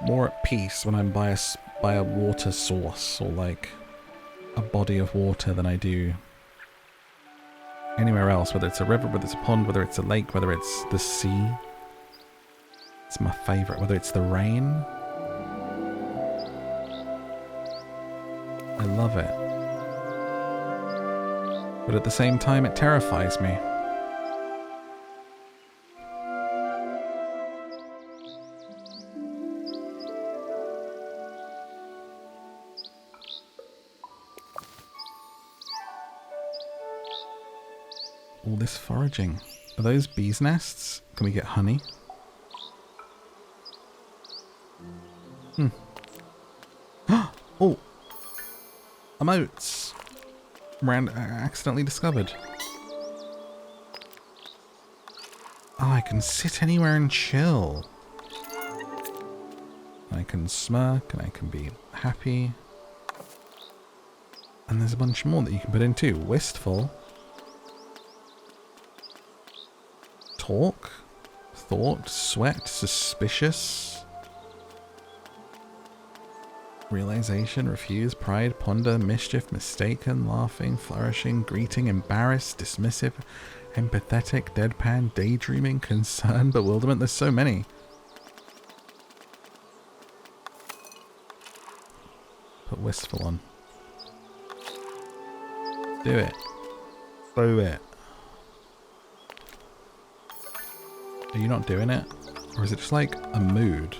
more at peace when I'm by a water source or like a body of water than I do anywhere else, whether it's a river, whether it's a pond, whether it's a lake, whether it's the sea. It's my favorite. Whether it's the rain. I love it. But at the same time, it terrifies me. All this foraging. Are those bees' nests? Can we get honey? Oh! Emotes! Accidentally discovered. Oh, I can sit anywhere and chill. I can smirk and I can be happy. And there's a bunch more that you can put in too. Wistful. Talk. Thought. Sweat. Suspicious. Realization, refuse, pride, ponder, mischief, mistaken, laughing, flourishing, greeting, embarrassed, dismissive, empathetic, deadpan, daydreaming, concern, bewilderment. There's so many. Put wistful on. Do it. Do it. Are you not doing it? Or is it just like a mood?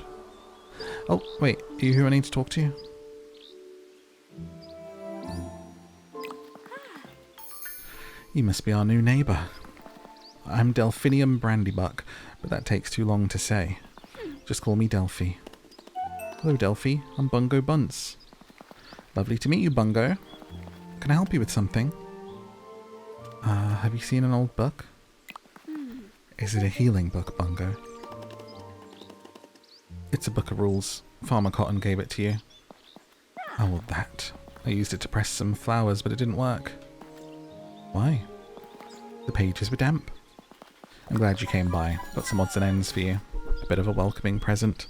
Oh, wait. Are you who I need to talk to? You must be our new neighbour. I'm Delphinium Brandybuck, but that takes too long to say. Just call me Delphi. Hello, Delphi. I'm Bungo Bunce. Lovely to meet you, Bungo. Can I help you with something? Have you seen an old book? Is it a healing book, Bungo? It's a book of rules. Farmer Cotton gave it to you. Oh, that. I used it to press some flowers, but it didn't work. Why? The pages were damp. I'm glad you came by. Got some odds and ends for you. A bit of a welcoming present.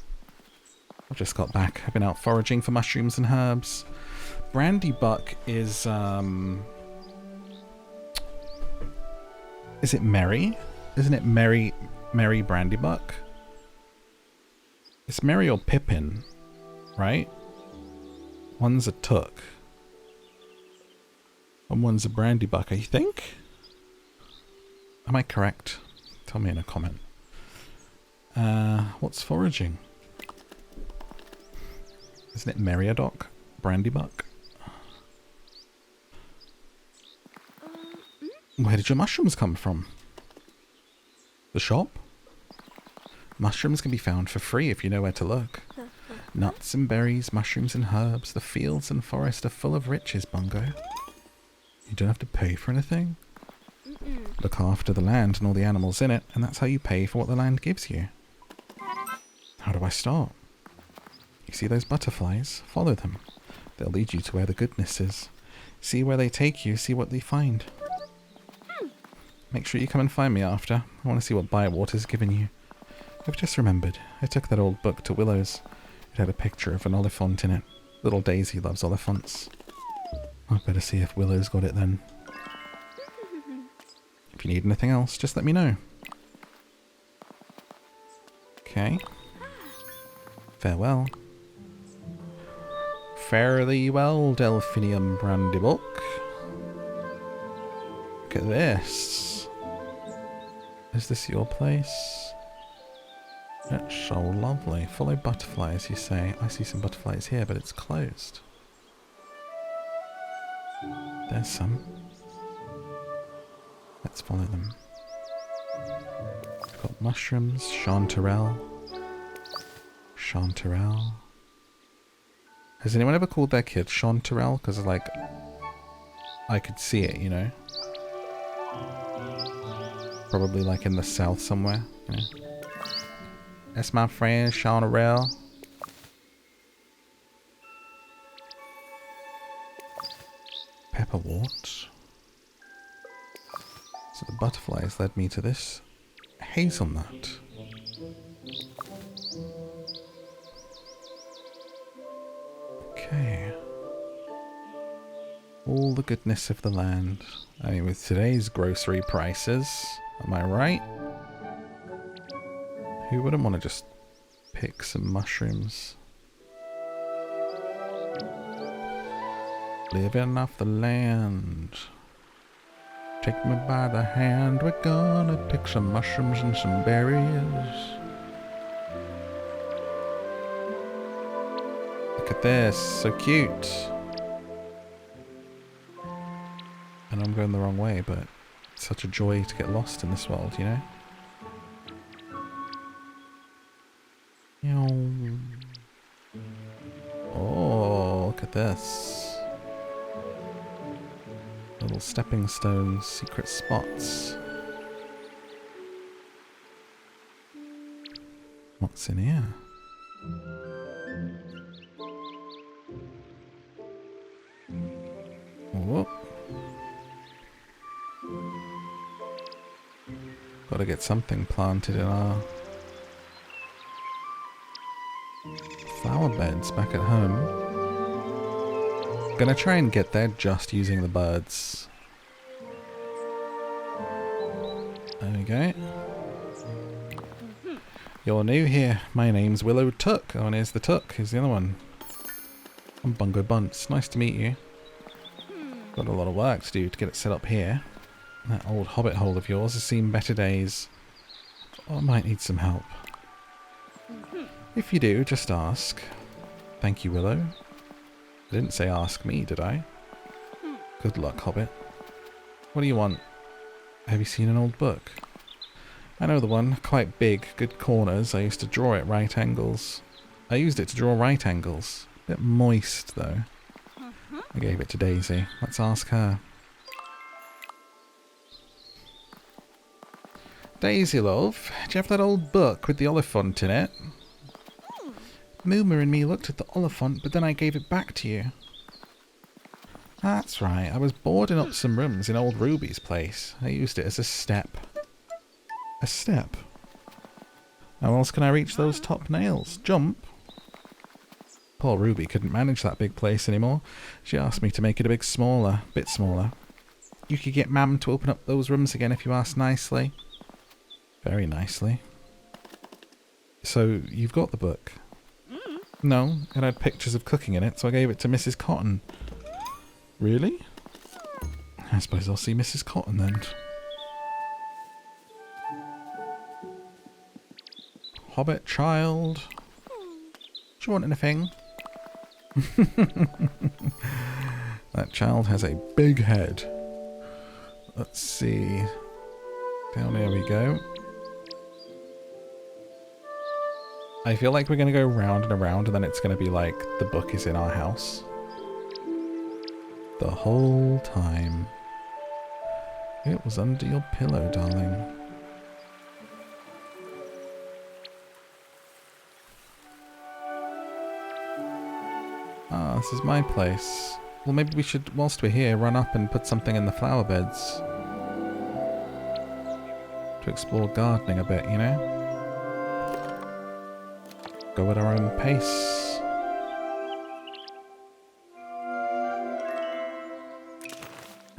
I've just got back. I've been out foraging for mushrooms and herbs. Brandybuck is it Merry? Isn't it Merry Brandybuck? It's Merry or Pippin, right? One's a Took. And one's a Brandybuck, I think? Am I correct? Tell me in a comment. What's foraging? Isn't it Meriadoc? Brandybuck? Where did your mushrooms come from? The shop? Mushrooms can be found for free if you know where to look. Nuts and berries, mushrooms and herbs, the fields and forest are full of riches, Bungo. You don't have to pay for anything. Look after the land and all the animals in it, and that's how you pay for what the land gives you. How do I start? You see those butterflies? Follow them. They'll lead you to where the goodness is. See where they take you, see what they find. Make sure you come and find me after. I want to see what Bywater's given you. I've just remembered. I took that old book to Willow's. It had a picture of an Oliphant in it. Little Daisy loves Oliphants. I'd better see if Willow's got it then. If you need anything else, just let me know. Okay. Farewell. Fare thee well, Delphinium Brandybuck. Look at this. Is this your place? It's so lovely. Follow butterflies, you say. I see some butterflies here, but it's closed. There's some. Let's follow them. We've got mushrooms, chanterelle. Chanterelle. Has anyone ever called their kid chanterelle? Because, like, I could see it, you know? Probably, like, in the south somewhere, you know? That's my friend, chanterelle. Pepperwort. So the butterflies led me to this hazelnut. Okay. All the goodness of the land. I mean, with today's grocery prices, am I right? Who wouldn't want to just pick some mushrooms? Living off the land. Take me by the hand, we're gonna pick some mushrooms and some berries. Look at this, so cute. And I'm going the wrong way, but it's such a joy to get lost in this world, you know? Oh, look at this. Little stepping stones, secret spots. What's in here? Whoop. Gotta get something planted in our flower beds back at home. Gonna try and get there just using the birds. There we go. You're new here. My name's Willow Tuck. Oh, and here's the Tuck. Here's the other one. I'm Bungo Bunce. Nice to meet you. Got a lot of work to do to get it set up here. That old hobbit hole of yours has seen better days. I might need some help. If you do, just ask. Thank you, Willow. I didn't say ask me, did I? Good luck, Hobbit. What do you want? Have you seen an old book? I know the one. Quite big, good corners. I used to draw at right angles. I used it to draw right angles. Bit moist, though. I gave it to Daisy. Let's ask her. Daisy, love, do you have that old book with the Oliphant in it? Mooma and me looked at the Oliphant, but then I gave it back to you. That's right, I was boarding up some rooms in old Ruby's place. I used it as a step. A step? How else can I reach those top nails? Jump? Poor Ruby couldn't manage that big place anymore. She asked me to make it a bit smaller. You could get Mam to open up those rooms again if you asked nicely. Very nicely. So, you've got the book? No, it had pictures of cooking in it, so I gave it to Mrs. Cotton. Really? I suppose I'll see Mrs. Cotton then. Hobbit child. Do you want anything? That child has a big head. Let's see. Down here we go. I feel like we're going to go round and around and then it's going to be like the book is in our house. The whole time. It was under your pillow, darling. Ah, this is my place. Well, maybe we should, whilst we're here, run up and put something in the flower beds. To explore gardening a bit, you know? Go at our own pace.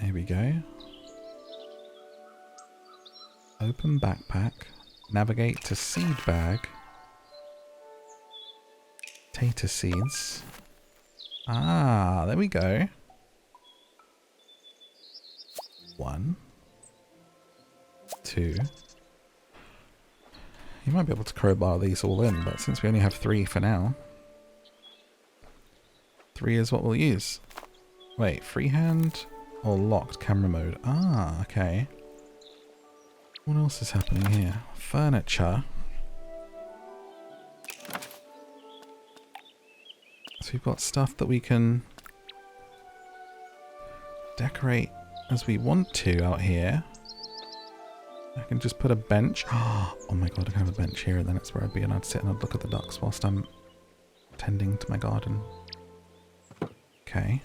Here we go. Open backpack. Navigate to seed bag. Potato seeds. Ah, there we go. 1, 2. You might be able to crowbar these all in, but since we only have 3 for now, 3 is what we'll use. Wait, freehand or locked camera mode? Ah, okay. What else is happening here? Furniture. So we've got stuff that we can decorate as we want to out here. I can just put a bench. Oh my god, I can have a bench here and then it's where I'd be and I'd sit and I'd look at the ducks whilst I'm tending to my garden. Okay.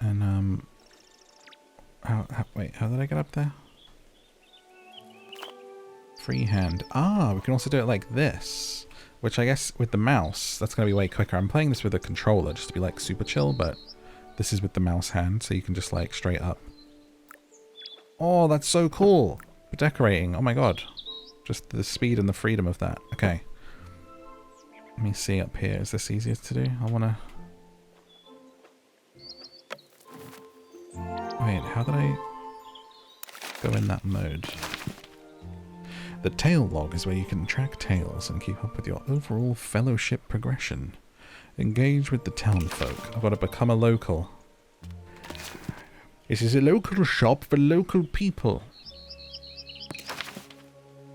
And wait, how did I get up there? Freehand. Ah, we can also do it like this. Which I guess with the mouse, that's going to be way quicker. I'm playing this with a controller just to be like super chill, but this is with the mouse hand, so you can just like straight up. Oh, that's so cool. For decorating. Oh my god. Just the speed and the freedom of that. Okay. Let me see up here. Is this easier to do? I want to... Wait, how did I go in that mode? The tail log is where you can track tails and keep up with your overall fellowship progression. Engage with the town folk. I've got to become a local. This is a local shop for local people.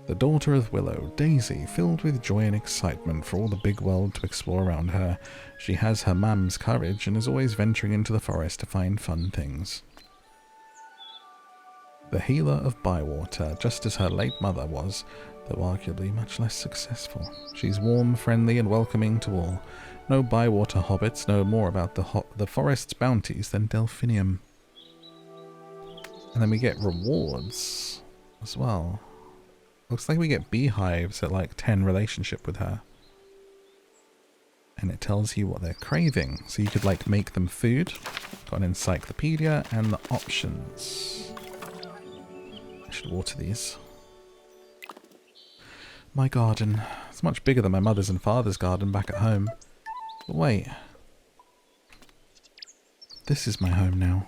The daughter of Willow, Daisy, filled with joy and excitement for all the big world to explore around her. She has her mum's courage and is always venturing into the forest to find fun things. The healer of Bywater, just as her late mother was, though arguably much less successful. She's warm, friendly, and welcoming to all. No Bywater hobbits know more about the forest's bounties than Delphinium. And then we get rewards as well. Looks like we get beehives at like 10 relationship with her. And it tells you what they're craving. So you could like make them food. Got an encyclopedia and the options. I should water these. My garden. It's much bigger than my mother's and father's garden back at home. But wait. This is my home now.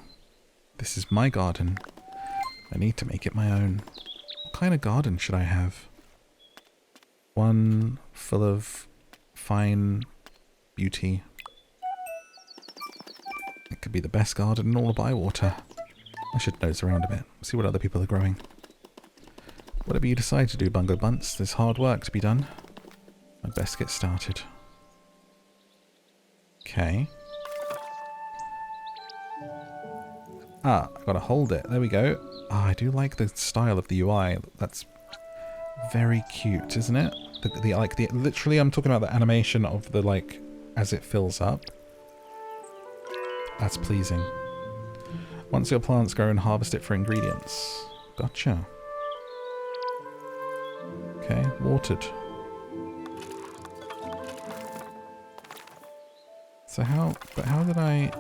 This is my garden. I need to make it my own. What kind of garden should I have? One full of fine beauty. It could be the best garden in all of Bywater. I should nose around a bit, see what other people are growing. Whatever you decide to do, Bungo Bunts, there's hard work to be done. I'd best get started. Okay. Ah, I've got to hold it. There we go. Ah, I do like the style of the UI. That's very cute, isn't it? Literally, I'm talking about the animation of the, like, as it fills up. That's pleasing. Once your plants grow and harvest it for ingredients. Gotcha. Okay, watered. So how did I...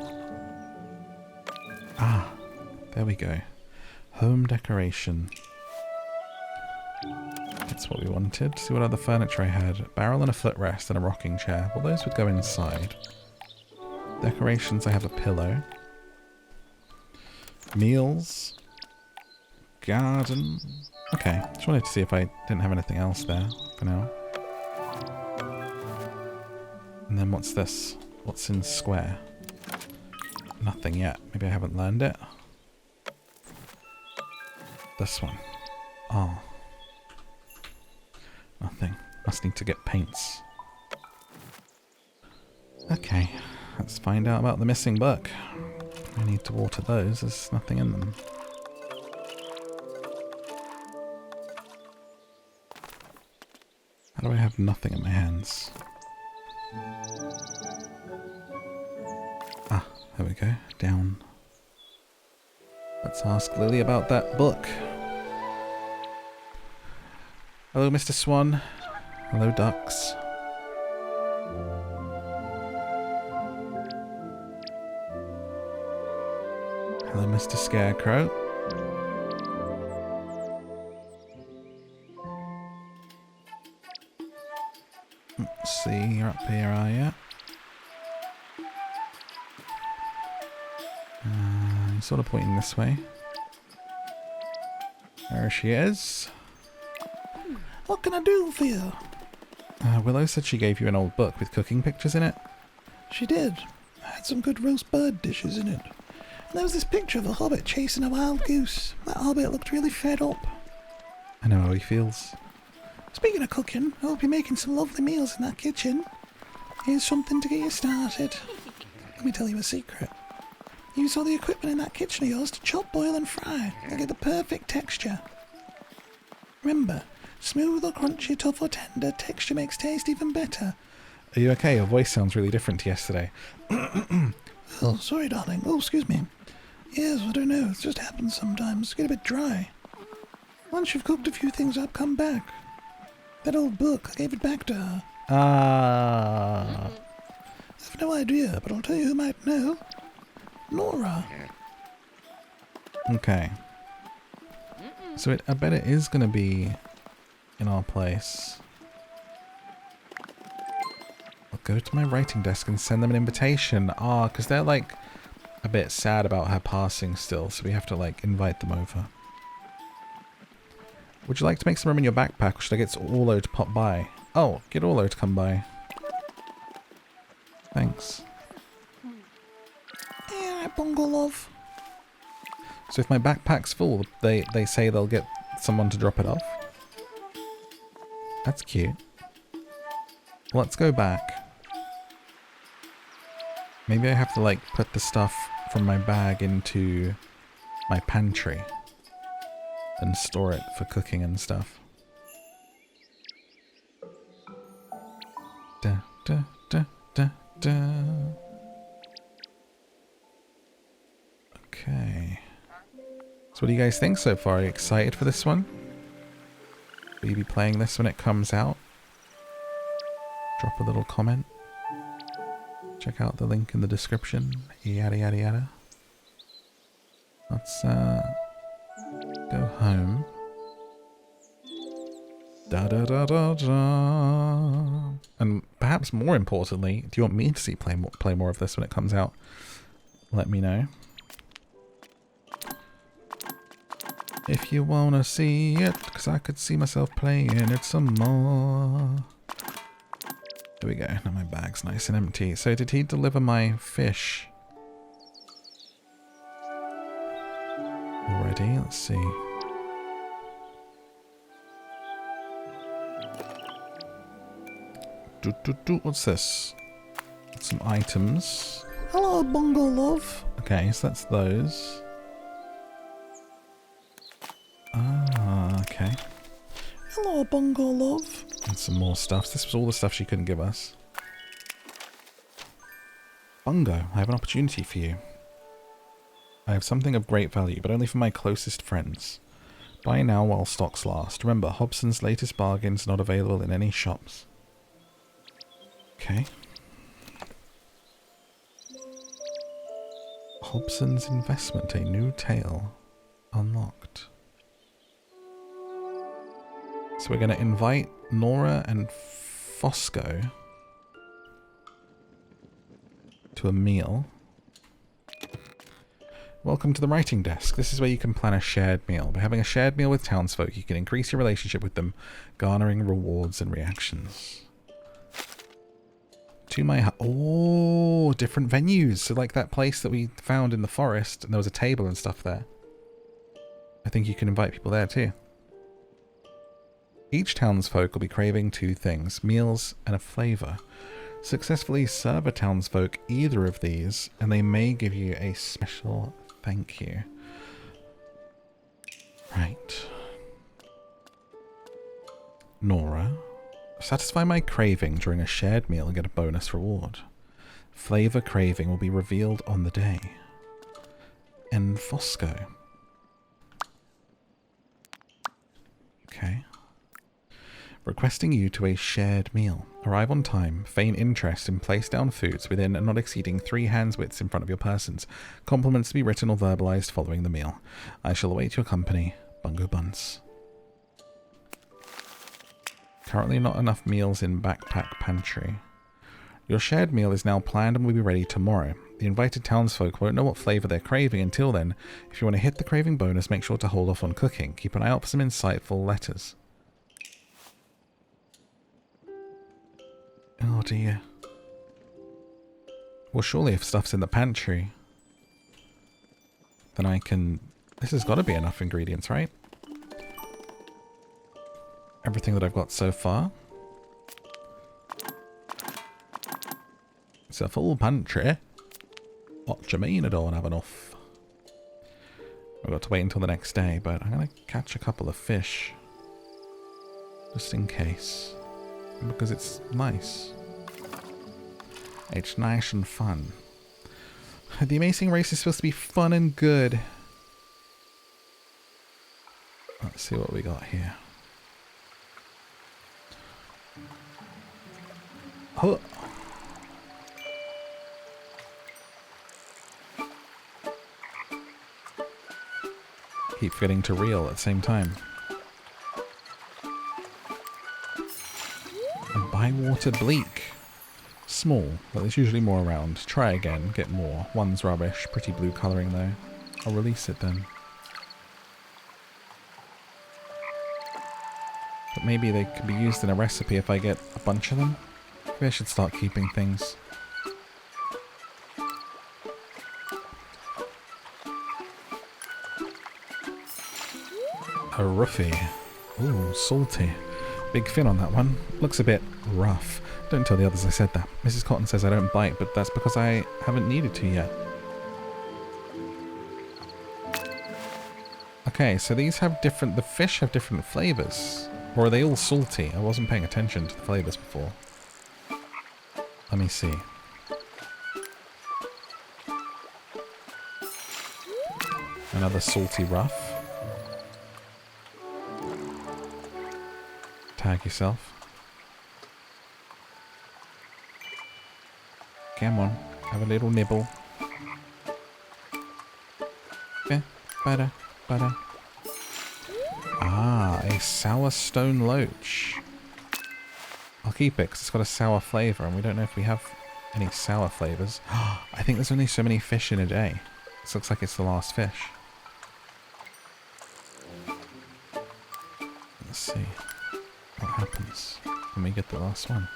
Ah, there we go. Home decoration. That's what we wanted. See what other furniture I had. A barrel and a footrest and a rocking chair. Well, those would go inside. Decorations, I have a pillow. Meals. Garden. Okay, just wanted to see if I didn't have anything else there for now. And then what's this? What's in square? Nothing yet. Maybe I haven't learned it. This one. Oh. Nothing. Must need to get paints. Okay. Let's find out about the missing book. I need to water those. There's nothing in them. How do I have nothing in my hands? Ah, there we go. Down. Let's ask Lily about that book. Hello, Mr. Swan. Hello, ducks. Hello, Mr. Scarecrow. Let's see, you're up here, are you? You're sort of pointing this way. There she is. What can I do for you? Willow said she gave you an old book with cooking pictures in it. She did. It had some good roast bird dishes in it. And there was this picture of a hobbit chasing a wild goose. That hobbit looked really fed up. I know how he feels. Speaking of cooking, I hope you're making some lovely meals in that kitchen. Here's something to get you started. Let me tell you a secret. Use all the equipment in that kitchen of yours to chop, boil and fry. You'll get the perfect texture. Remember, smooth or crunchy, tough or tender, texture makes taste even better. Are you okay? Your voice sounds really different to yesterday. Oh, sorry, darling. Oh, excuse me. Yes, I don't know. It just happens sometimes. Get a bit dry. Once you've cooked a few things up, come back. That old book, I gave it back to her. Ah. I have no idea, but I'll tell you who might know. Nora. Okay. So I bet it is going to be in our place. I'll go to my writing desk and send them an invitation. Ah, because they're like a bit sad about her passing still, so we have to like invite them over. Would you like to make some room in your backpack, or should I get Orlo to pop by? Oh, get Orlo to come by. Thanks. Yeah, bungle love. So if my backpack's full, they say they'll get someone to drop it off. That's cute. Let's go back. Maybe I have to like put the stuff from my bag into my pantry and store it for cooking and stuff. Da da da da da. Okay. So what do you guys think so far? Are you excited for this one? Will you be playing this when it comes out? Drop a little comment. Check out the link in the description. Yada yada yada. Let's go home. Da da da da da. And perhaps more importantly, do you want me to play more of this when it comes out? Let me know. If you wanna see it, because I could see myself playing it some more. There we go. Now my bag's nice and empty. So did he deliver my fish already? Let's see. What's this? Some items. Hello, bungle love. Okay, so that's those. Ah, okay. Hello, bungle love. And some more stuff. This was all the stuff she couldn't give us. Bungo, I have an opportunity for you. I have something of great value, but only for my closest friends. Buy now while stocks last. Remember, Hobson's latest bargains not available in any shops. Okay. Hobson's investment, a new tale. Unlocked. So we're going to invite Nora and Fosco to a meal. Welcome to the writing desk. This is where you can plan a shared meal. By having a shared meal with townsfolk, you can increase your relationship with them, garnering rewards and reactions. To my... Oh, different venues. So like that place that we found in the forest, and there was a table and stuff there. I think you can invite people there too. Each townsfolk will be craving two things, meals and a flavour. Successfully serve a townsfolk either of these, and they may give you a special thank you. Right. Nora. Satisfy my craving during a shared meal and get a bonus reward. Flavor craving will be revealed on the day. And Fosco. Okay. Requesting you to a shared meal. Arrive on time, feign interest, and place down foods within and not exceeding 3 hands' widths in front of your persons. Compliments to be written or verbalized following the meal. I shall await your company. Bungo Buns. Currently not enough meals in backpack pantry. Your shared meal is now planned and will be ready tomorrow. The invited townsfolk won't know what flavour they're craving until then. If you want to hit the craving bonus, make sure to hold off on cooking. Keep an eye out for some insightful letters. Oh dear. Well, surely if stuff's in the pantry, then I can... This has got to be enough ingredients, right? Everything that I've got so far. It's a full pantry. What do you mean I don't have enough? I've got to wait until the next day, but I'm going to catch a couple of fish. Just in case. Because it's nice. It's nice and fun. The Amazing Race is supposed to be fun and good. Let's see what we got here. Oh. Keep forgetting to reel at the same time. And Bywater Bleak. Small, but there's usually more around. Try again, get more. One's rubbish. Pretty blue colouring though. I'll release it then. But maybe they could be used in a recipe if I get a bunch of them. Maybe I should start keeping things. A roofie. Ooh, salty. Big fin on that one. Looks a bit rough. Don't tell the others I said that. Mrs. Cotton says I don't bite, but that's because I haven't needed to yet. Okay, so these have different... The fish have different flavours. Or are they all salty? I wasn't paying attention to the flavours before. Let me see. Another salty rough. Tag yourself. Come on, have a little nibble. Yeah, butter, butter. Ah, a sour stone loach. I'll keep it because it's got a sour flavour and we don't know if we have any sour flavours. I think there's only so many fish in a day. This looks like it's the last fish. Let's see what happens when we get the last one.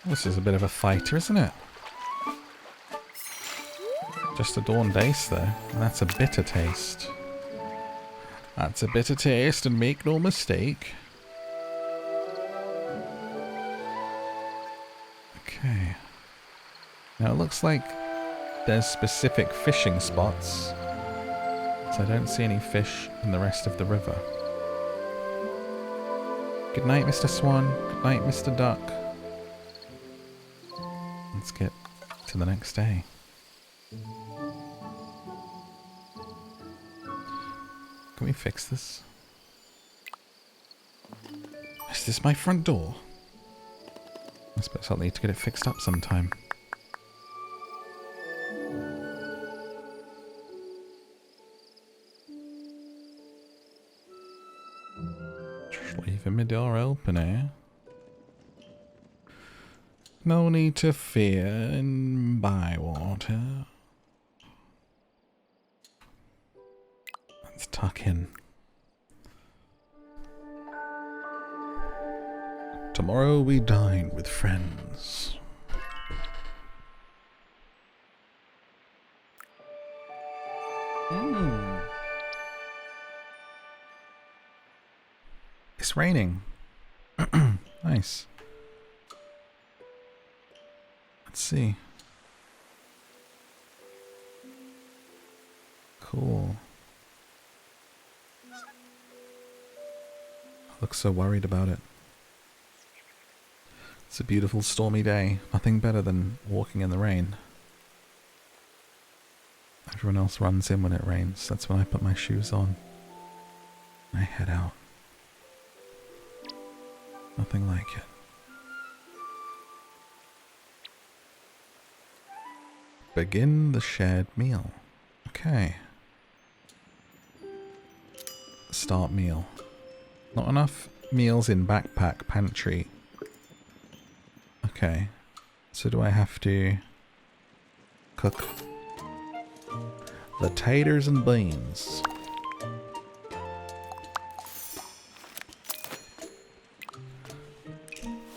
This is a bit of a fighter, isn't it? Just a dawn base though, and that's a bitter taste. That's a bitter taste, and make no mistake. Okay. Now it looks like there's specific fishing spots, so I don't see any fish in the rest of the river. Good night, Mr. Swan. Good night, Mr. Duck. Let's get to the next day. Can we fix this? Is this my front door? I suppose I'll need to get it fixed up sometime. Just leaving my door open here. No need to fear in Bywater. Let's tuck in. Tomorrow we dine with friends. It's raining. Nice. Let's see. Cool. Looks so worried about it. It's a beautiful stormy day. Nothing better than walking in the rain. Everyone else runs in when it rains. That's when I put my shoes on. And I head out. Nothing like it. Begin the shared meal. Okay. Start meal. Not enough meals in backpack pantry. Okay. So do I have to cook the taters and beans?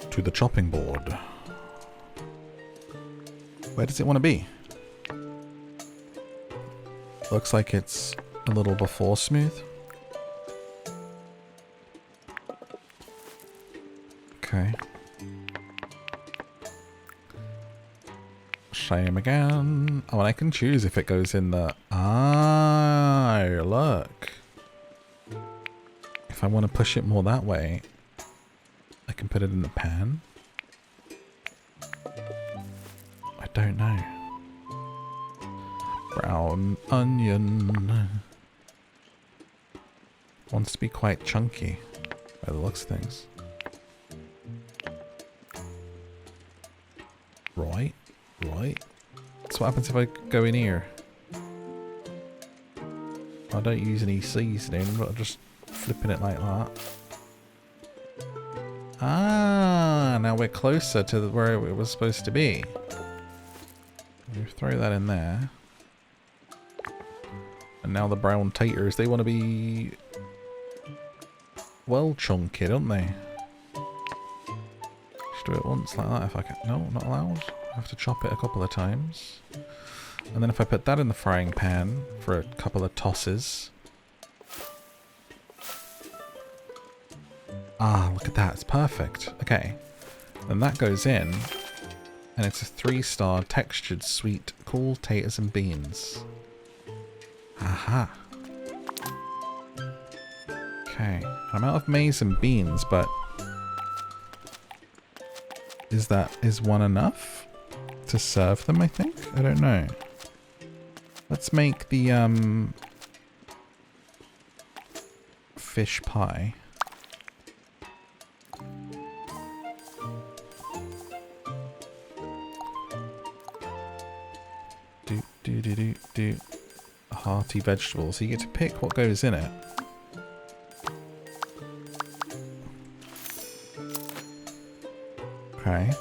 To the chopping board. Where does it want to be? Looks like it's a little before smooth. Okay. Shame again. Oh, and I can choose if it goes in the... Ah, look. If I want to push it more that way, I can put it in the pan. I don't know. Brown onion. Wants to be quite chunky by the looks of things. Right. So what happens if I go in here? I don't use any seasoning, but I'm just flipping it like that. Ah, now we're closer to where it was supposed to be. We throw that in there. And now the brown taters, they want to be well chunky, don't they? Just do it once like that if I can. No, not allowed. I have to chop it a couple of times. And then if I put that in the frying pan for a couple of tosses. Ah, look at that. It's perfect. Okay. Then that goes in. And it's a 3-star textured sweet cool taters and beans. Aha. Okay. I'm out of maize and beans, but is one enough to serve them, I think? I don't know. Let's make the fish pie. Do. Hearty vegetables. So you get to pick what goes in it. Okay.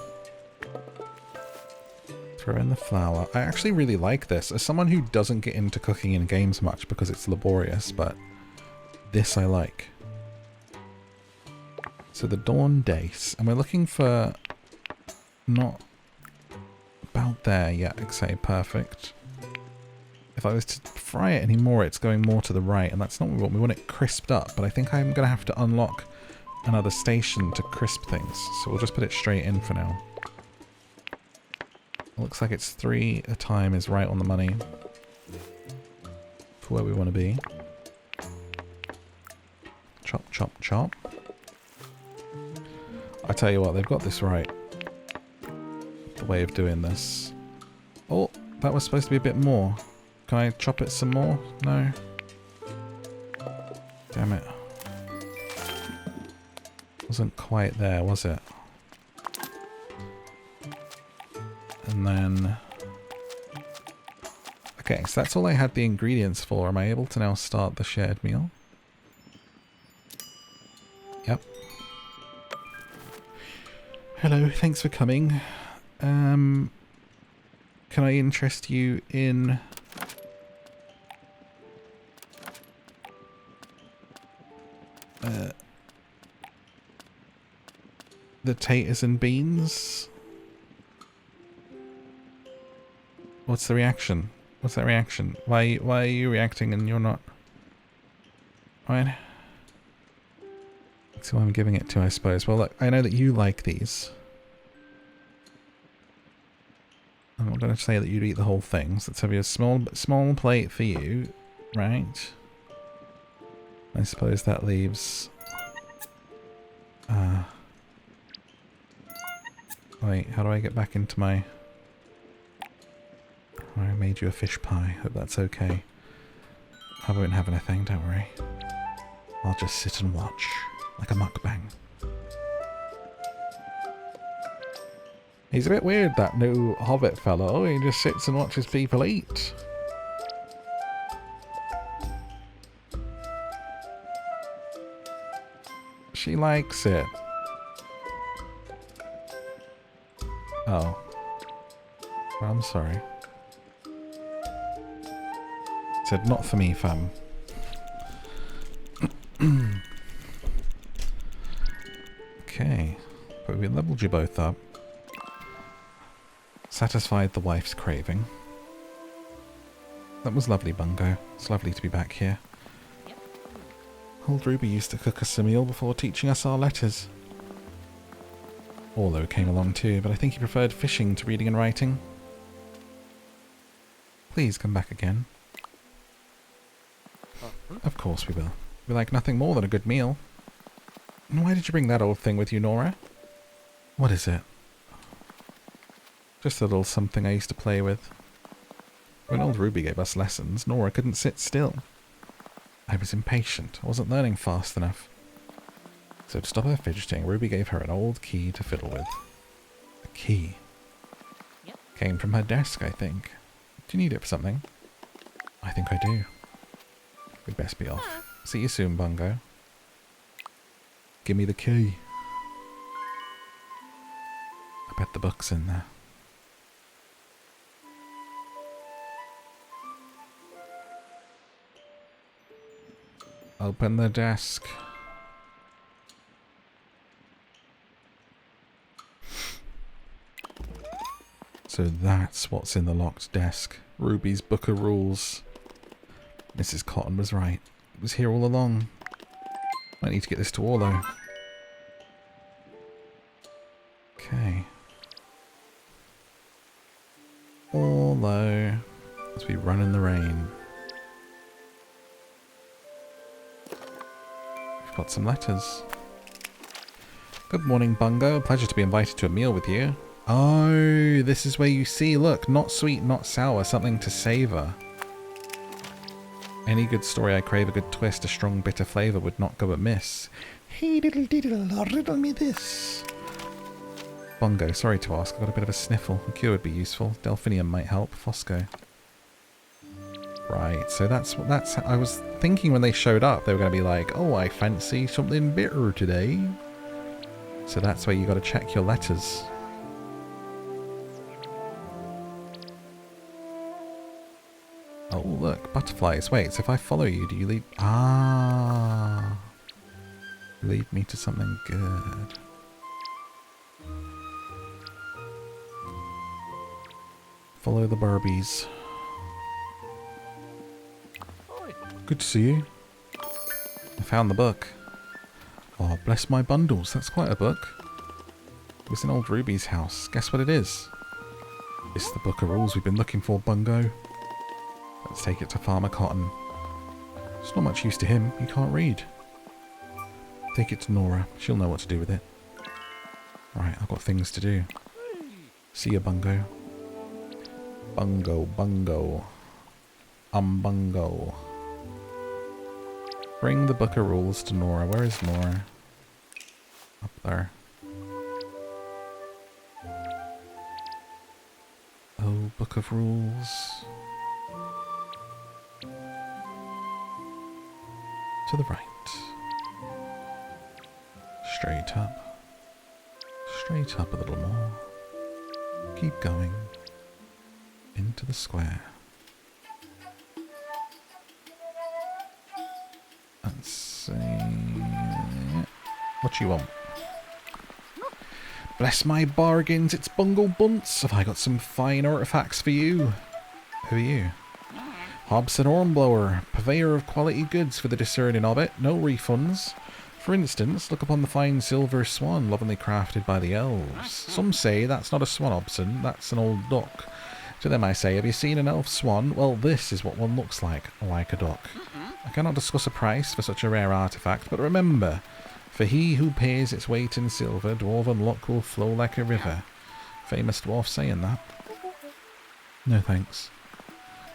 Throw in the flour. I actually really like this. As someone who doesn't get into cooking in games much because it's laborious, but this I like. So the dawn dace. And we're looking for not about there yet. Okay, perfect. If I was to fry it anymore, it's going more to the right, and that's not what we want. We want it crisped up, but I think I'm going to have to unlock another station to crisp things. So we'll just put it straight in for now. It looks like it's 3 a time is right on the money for where we want to be. Chop, chop, chop. I tell you what, they've got this right. The way of doing this. Oh, that was supposed to be a bit more. Can I chop it some more? No. Damn it. Wasn't quite there, was it? And then... Okay, so that's all I had the ingredients for. Am I able to now start the shared meal? Yep. Hello, thanks for coming. Can I interest you in... the taters and beans? What's the reaction? What's that reaction? Why are you reacting and you're not? Right. That's who I'm giving it to, I suppose. Well, look, I know that you like these. I'm not going to say that you'd eat the whole thing, so let's have a small plate for you. Right. I suppose that leaves... Wait, how do I get back into my... I made you a fish pie. Hope that's okay. I won't have anything, don't worry. I'll just sit and watch, like a mukbang. He's a bit weird, that new hobbit fellow. He just sits and watches people eat. She likes it. Oh. Well, I'm sorry. Said not for me, fam. Okay. But we leveled you both up. Satisfied the wife's craving. That was lovely, Bungo. It's lovely to be back here. Old Ruby used to cook us a meal before teaching us our letters. Orlo came along too, but I think he preferred fishing to reading and writing. Please come back again. Of course we will. We like nothing more than a good meal. And why did you bring that old thing with you, Nora? What is it? Just a little something I used to play with. When old Ruby gave us lessons, Nora couldn't sit still. I was impatient. I wasn't learning fast enough. So to stop her fidgeting, Ruby gave her an old key to fiddle with. A key. Yep. Came from her desk, I think. Do you need it for something? I think I do. We'd best be off. See you soon, Bungo. Give me the key. I bet the book's in there. Open the desk. So that's what's in the locked desk. Ruby's Book of Rules. Mrs. Cotton was right. It was here all along. I need to get this to Orlo. Okay. Orlo. As we run in the rain. We've got some letters. Good morning, Bungo. Pleasure to be invited to a meal with you. Oh, this is where you see, look, not sweet, not sour, something to savour. Any good story I crave a good twist, a strong bitter flavour would not go amiss. Hey diddle diddle, riddle me this. Bungo, sorry to ask, I've got a bit of a sniffle. A cure would be useful. Delphinium might help. Fosco. Right, so that's I was thinking when they showed up, they were going to be like, oh, I fancy something bitter today. So that's where you got to check your letters. Oh, look, butterflies. Wait, so if I follow you, do you lead... Ah. Lead me to something good. Follow the Barbies. Good to see you. I found the book. Oh, bless my bundles. That's quite a book. It was in old Ruby's house. Guess what it is? It's the Book of Rules we've been looking for, Bungo. Let's take it to Farmer Cotton. It's not much use to him. He can't read. Take it to Nora. She'll know what to do with it. Right, I've got things to do. See ya, Bungo. Bungo, Bungo. Bungo. Bring the Book of Rules to Nora. Where is Nora? Up there. Oh, Book of Rules. To the right. Straight up. Straight up a little more. Keep going. Into the square. Let's see. What you want? Bless my bargains, it's Bungle Bunce. Have I got some fine artifacts for you? Who are you? Hobson Hornblower, purveyor of quality goods for the discerning hobbit. No refunds. For instance, look upon the fine silver swan lovingly crafted by the elves. Some say that's not a swan, Hobson, that's an old duck. To them I say, have you seen an elf swan? Well, this is what one looks like a duck. I cannot discuss a price for such a rare artifact, but remember, for he who pays its weight in silver, dwarven luck will flow like a river. Famous dwarf saying that. No thanks.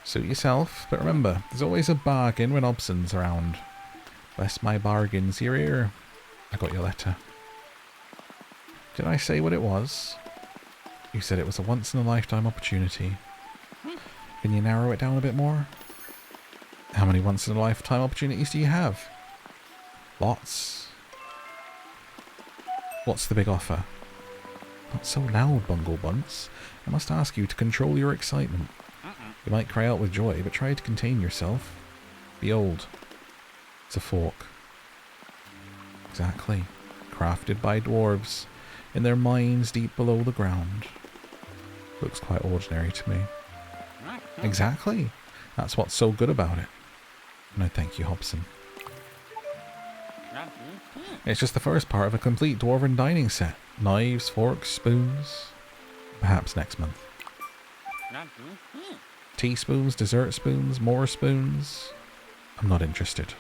Suit yourself, but remember, there's always a bargain when Hobson's around. Bless my bargains, your ear. I got your letter. Did I say what it was? You said it was a once-in-a-lifetime opportunity. Can you narrow it down a bit more? How many once-in-a-lifetime opportunities do you have? Lots. What's the big offer? Not so loud, Bungle Bunce. I must ask you to control your excitement. You might cry out with joy, but try to contain yourself. Behold. It's a fork. Exactly. Crafted by dwarves, in their mines deep below the ground. Looks quite ordinary to me. Exactly. That's what's so good about it. No thank you, Hobson. It's just the first part of a complete dwarven dining set. Knives, forks, spoons. Perhaps next month. Teaspoons, dessert spoons, more spoons. I'm not interested.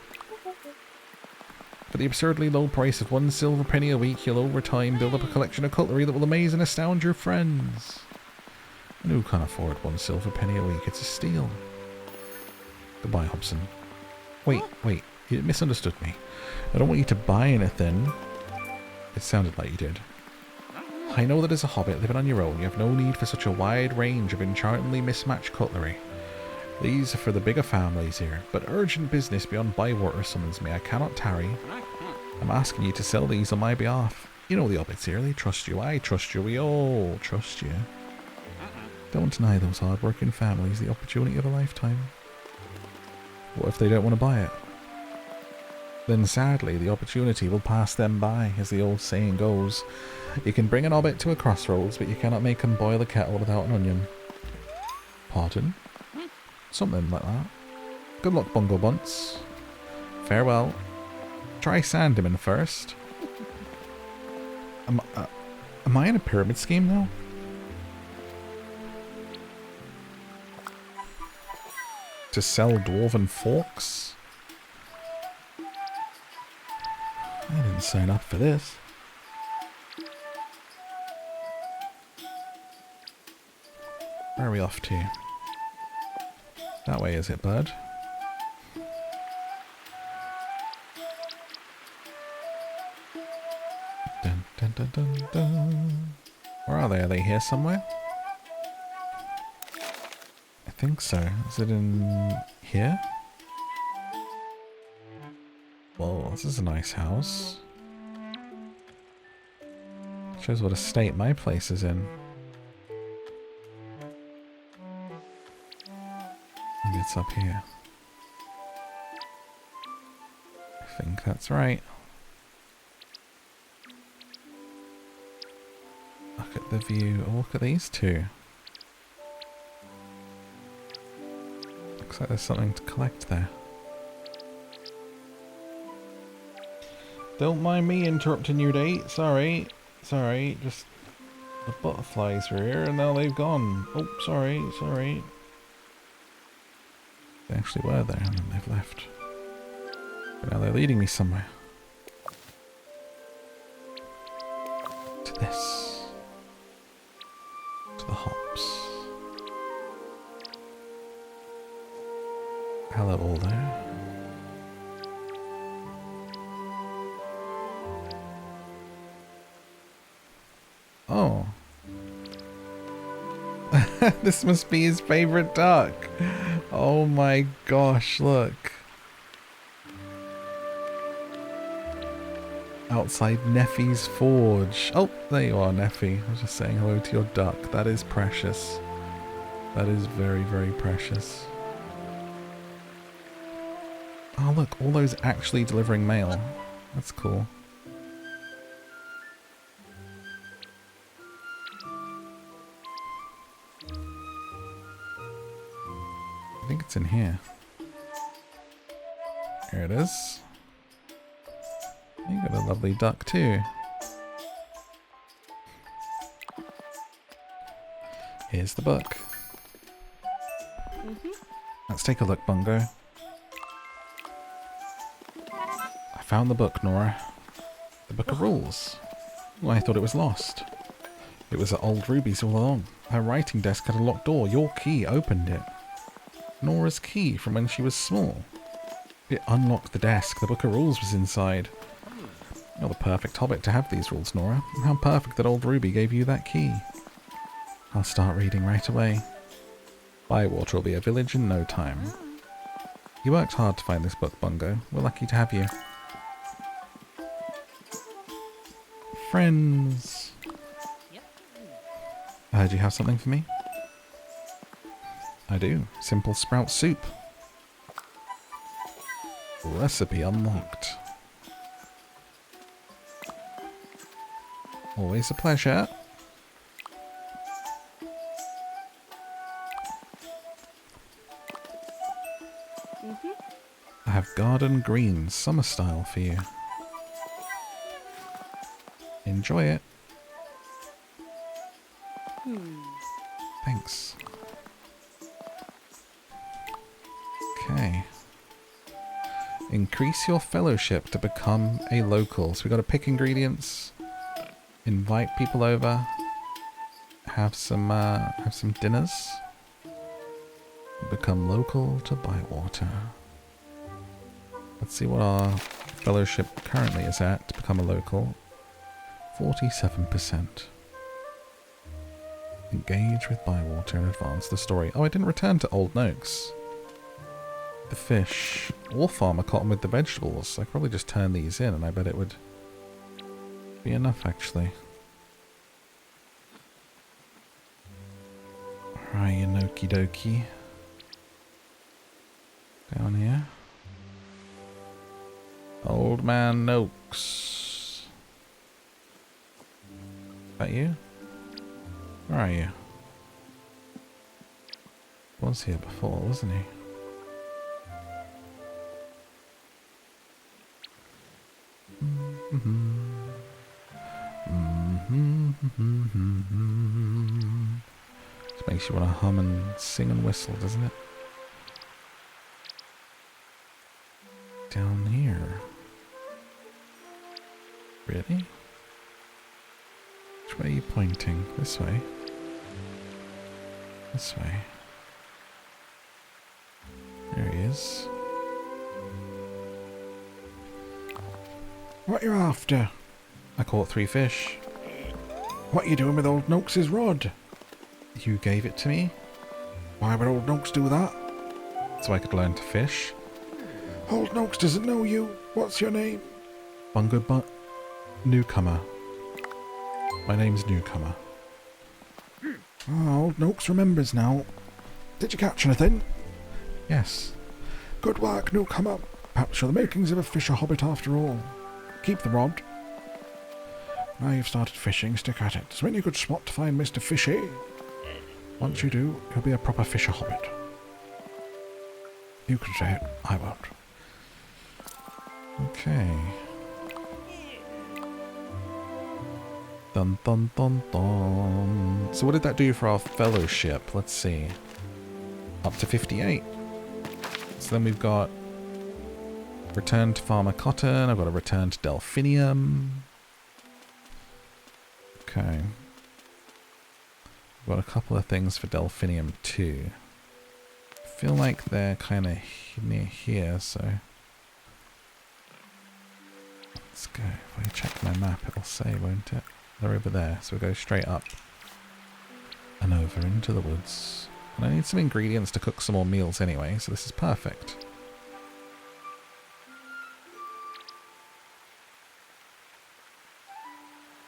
For the absurdly low price of 1 silver penny a week, you'll over time build up a collection of cutlery that will amaze and astound your friends. And who can afford 1 silver penny a week? It's a steal. Goodbye, Hobson. Wait, you misunderstood me. I don't want you to buy anything. It sounded like you did. I know that as a hobbit living on your own, you have no need for such a wide range of enchantingly mismatched cutlery. These are for the bigger families here, but urgent business beyond Bywater summons me. I cannot tarry. I'm asking you to sell these on my behalf. You know the hobbits here, they trust you. I trust you. We all trust you. Don't deny those hard-working families the opportunity of a lifetime. What if they don't want to buy it? Then sadly, the opportunity will pass them by, as the old saying goes. You can bring an hobbit to a crossroads, but you cannot make him boil a kettle without an onion. Pardon? Something like that. Good luck, Bungle Bunce. Farewell. Try Sandeman first. Am I in a pyramid scheme now? To sell dwarven forks? I didn't sign up for this. Where are we off to? That way, is it, bud? Dun, dun, dun, dun, dun. Where are they? Are they here somewhere? I think so. Is it in here? Whoa, this is a nice house. Shows what a state my place is in. Maybe it's up here. I think that's right. Look at the view. Oh, look at these two. Looks like there's something to collect there. Don't mind me interrupting your date. Sorry. Just the butterflies were here and now they've gone. Oh, sorry. They actually were there and then they've left. But now they're leading me somewhere. To this. To the hops. Hello, all there. Oh. This must be his favorite duck. Oh my gosh, look. Outside Neffy's forge. Oh, there you are, Neffy. I was just saying hello to your duck. That is precious. That is very, very precious. Oh look, all those actually delivering mail. That's cool. I think it's in here. Here it is. You got a lovely duck too. Here's the book. Let's take a look, Bungo. I found the book, Nora. The book of rules. Well, I thought it was lost. It was at old Ruby's all along. Her writing desk had a locked door. Your key opened it. Nora's key from when she was small. It unlocked the desk. The book of rules was inside. You're the perfect hobbit to have these rules, Nora. And how perfect that old Ruby gave you that key. I'll start reading right away. Bywater will be a village in no time. You worked hard to find this book, Bungo. We're lucky to have you. Friends. I heard you have something for me? I do. Simple sprout soup. Recipe unlocked. Always a pleasure. I have garden greens, summer style for you. Enjoy it. Thanks. Okay. Increase your fellowship to become a local. So we got to pick ingredients, invite people over, have some dinners, become local to Bywater. Let's see what our fellowship currently is at to become a local. 47%. Engage with Bywater and advance the story. Oh, I didn't return to Old Noakes. The fish. Or farm a cotton with the vegetables. I could probably just turn these in and I bet it would be enough actually. Alright, you okie dokie. Down here. Old Man Noakes. Is that you? Where are you? Was here before, wasn't he? Just makes you want to hum and sing and whistle, doesn't it? Down here. Really? Which way are you pointing? This way? This way. There he is. What you after? I caught 3 fish. What you doing with old Noakes' rod? You gave it to me, Why would old Noakes do that? so I could learn to fish. Old Noakes doesn't know you. What's your name? Bungo Newcomer. My name's Newcomer. Oh, old Noakes remembers now. Did you catch anything? Yes. Good work, Newcomer. Perhaps you're the makings of a fisher hobbit after all. Keep the rod. Now you've started fishing, stick at it. It's a really good spot to find Mr. Fishy. Once you do, you'll be a proper fisher hobbit. You can say it, I won't. Okay. Dun dun dun dun. So what did that do for our fellowship? Let's see. Up to 58. So then we've got return to Farmer Cotton. I've got to return to Delphinium. Okay. We've got a couple of things for Delphinium too. I feel like they're kind of near here, so let's go. If I check my map, it'll say, won't it? They're over there, so we'll go straight up and over into the woods. And I need some ingredients to cook some more meals anyway, so this is perfect.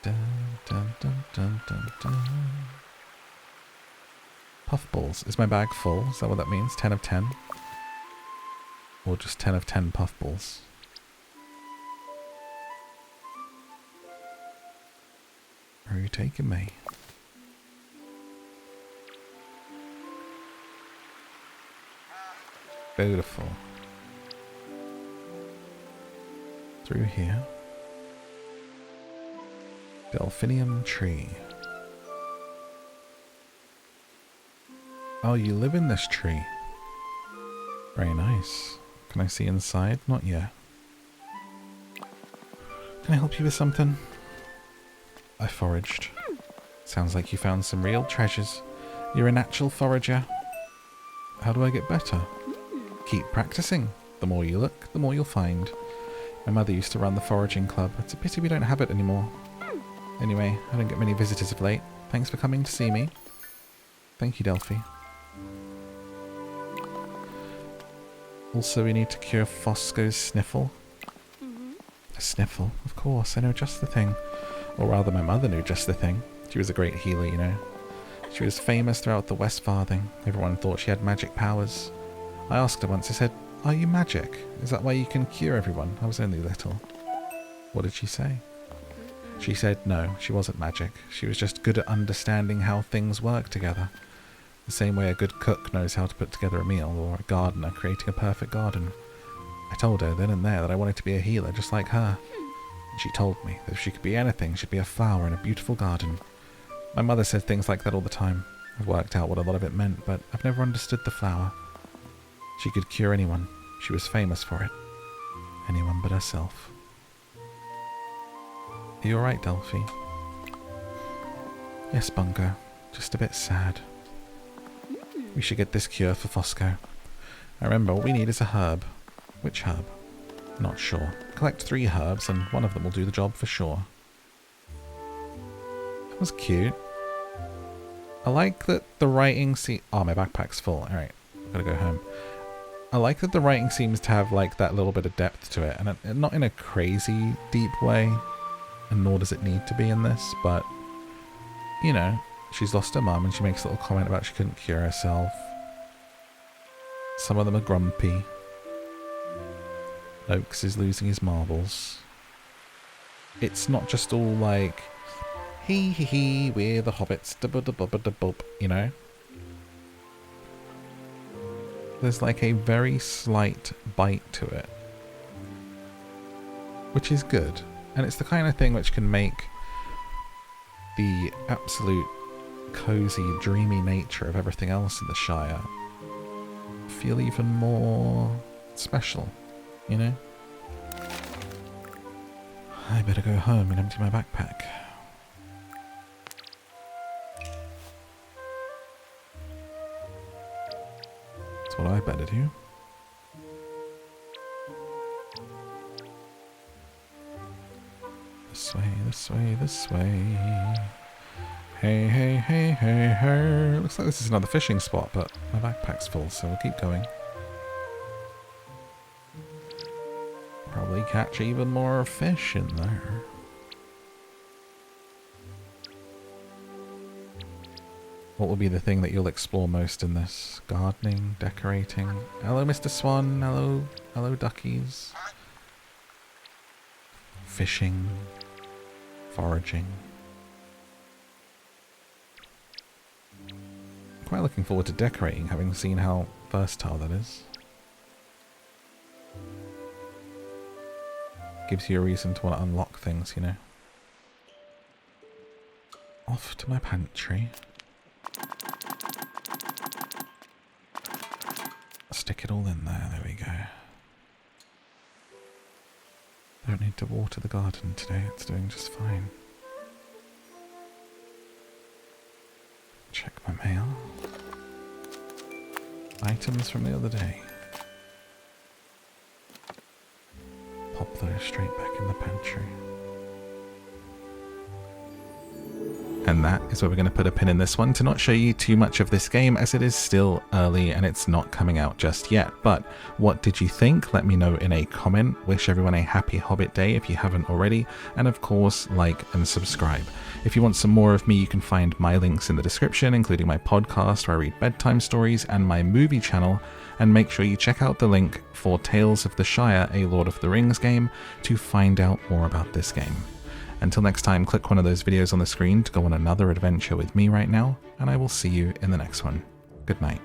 Dun, dun, dun, dun, dun, dun. Puffballs. Is my bag full? Is that what that means? 10 of 10? Or just 10 of 10 puffballs? Where are you taking me? Beautiful. Through here. Delphinium tree. Oh, you live in this tree. Very nice. Can I see inside? Not yet. Can I help you with something? I foraged. Sounds like you found some real treasures. You're a natural forager. How do I get better? Keep practicing. The more you look, the more you'll find. My mother used to run the foraging club. It's a pity we don't have it anymore. Anyway, I don't get many visitors of late. Thanks for coming to see me. Thank you, Delphi. Also, we need to cure Fosco's sniffle. A sniffle? Of course, I know just the thing. Or rather, my mother knew just the thing. She was a great healer, you know. She was famous throughout the West Farthing. Everyone thought she had magic powers. I asked her once, I said, "Are you magic? Is that why you can cure everyone?" I was only little. What did she say? She said no, she wasn't magic. She was just good at understanding how things work together. The same way a good cook knows how to put together a meal, or a gardener creating a perfect garden. I told her then and there that I wanted to be a healer just like her. And she told me that if she could be anything, she'd be a flower in a beautiful garden. My mother said things like that all the time. I've worked out what a lot of it meant, but I've never understood the flower. She could cure anyone. She was famous for it. Anyone but herself. Are you alright, Delphi? Yes, Bungo. Just a bit sad. We should get this cure for Fosco. I remember what we need is a herb. Which herb? Not sure. Collect 3 herbs and one of them will do the job for sure. That was cute. I like that the writing oh, my backpack's full. Alright, I've got to go home. I like that the writing seems to have like that little bit of depth to it, and not in a crazy deep way, and nor does it need to be in this, but you know, she's lost her mum and she makes a little comment about she couldn't cure herself. Some of them are grumpy. Oaks is losing his marbles. It's not just all like, hee hee hee, we're the hobbits, da-ba-da-ba-ba-da-bub, you know? There's like a very slight bite to it, which is good. And it's the kind of thing which can make the absolute cozy, dreamy nature of everything else in the Shire feel even more special, you know? I better go home and empty my backpack. That's what I better do. This way, this way, this way. Hey, hey, hey, hey, hey. Looks like this is another fishing spot, but my backpack's full, so we'll keep going. Probably catch even more fish in there. What will be the thing that you'll explore most in this? Gardening, decorating. Hello, Mr. Swan. Hello, hello, duckies. Fishing, foraging. Quite looking forward to decorating, having seen how versatile that is. Gives you a reason to want to unlock things, you know. Off to my pantry. Stick it all in there we go. Don't need to water the garden today, it's doing just fine. Check my mail. Items from the other day. Pop those straight back in the pantry. And that is where we're going to put a pin in this one to not show you too much of this game, as it is still early and it's not coming out just yet. But what did you think? Let me know in a comment. Wish everyone a happy Hobbit day if you haven't already, and of course like and subscribe. If you want some more of me, you can find my links in the description, including my podcast where I read bedtime stories and my movie channel, and make sure you check out the link for Tales of the Shire, a Lord of the Rings game, to find out more about this game. Until next time, click one of those videos on the screen to go on another adventure with me right now, and I will see you in the next one. Good night.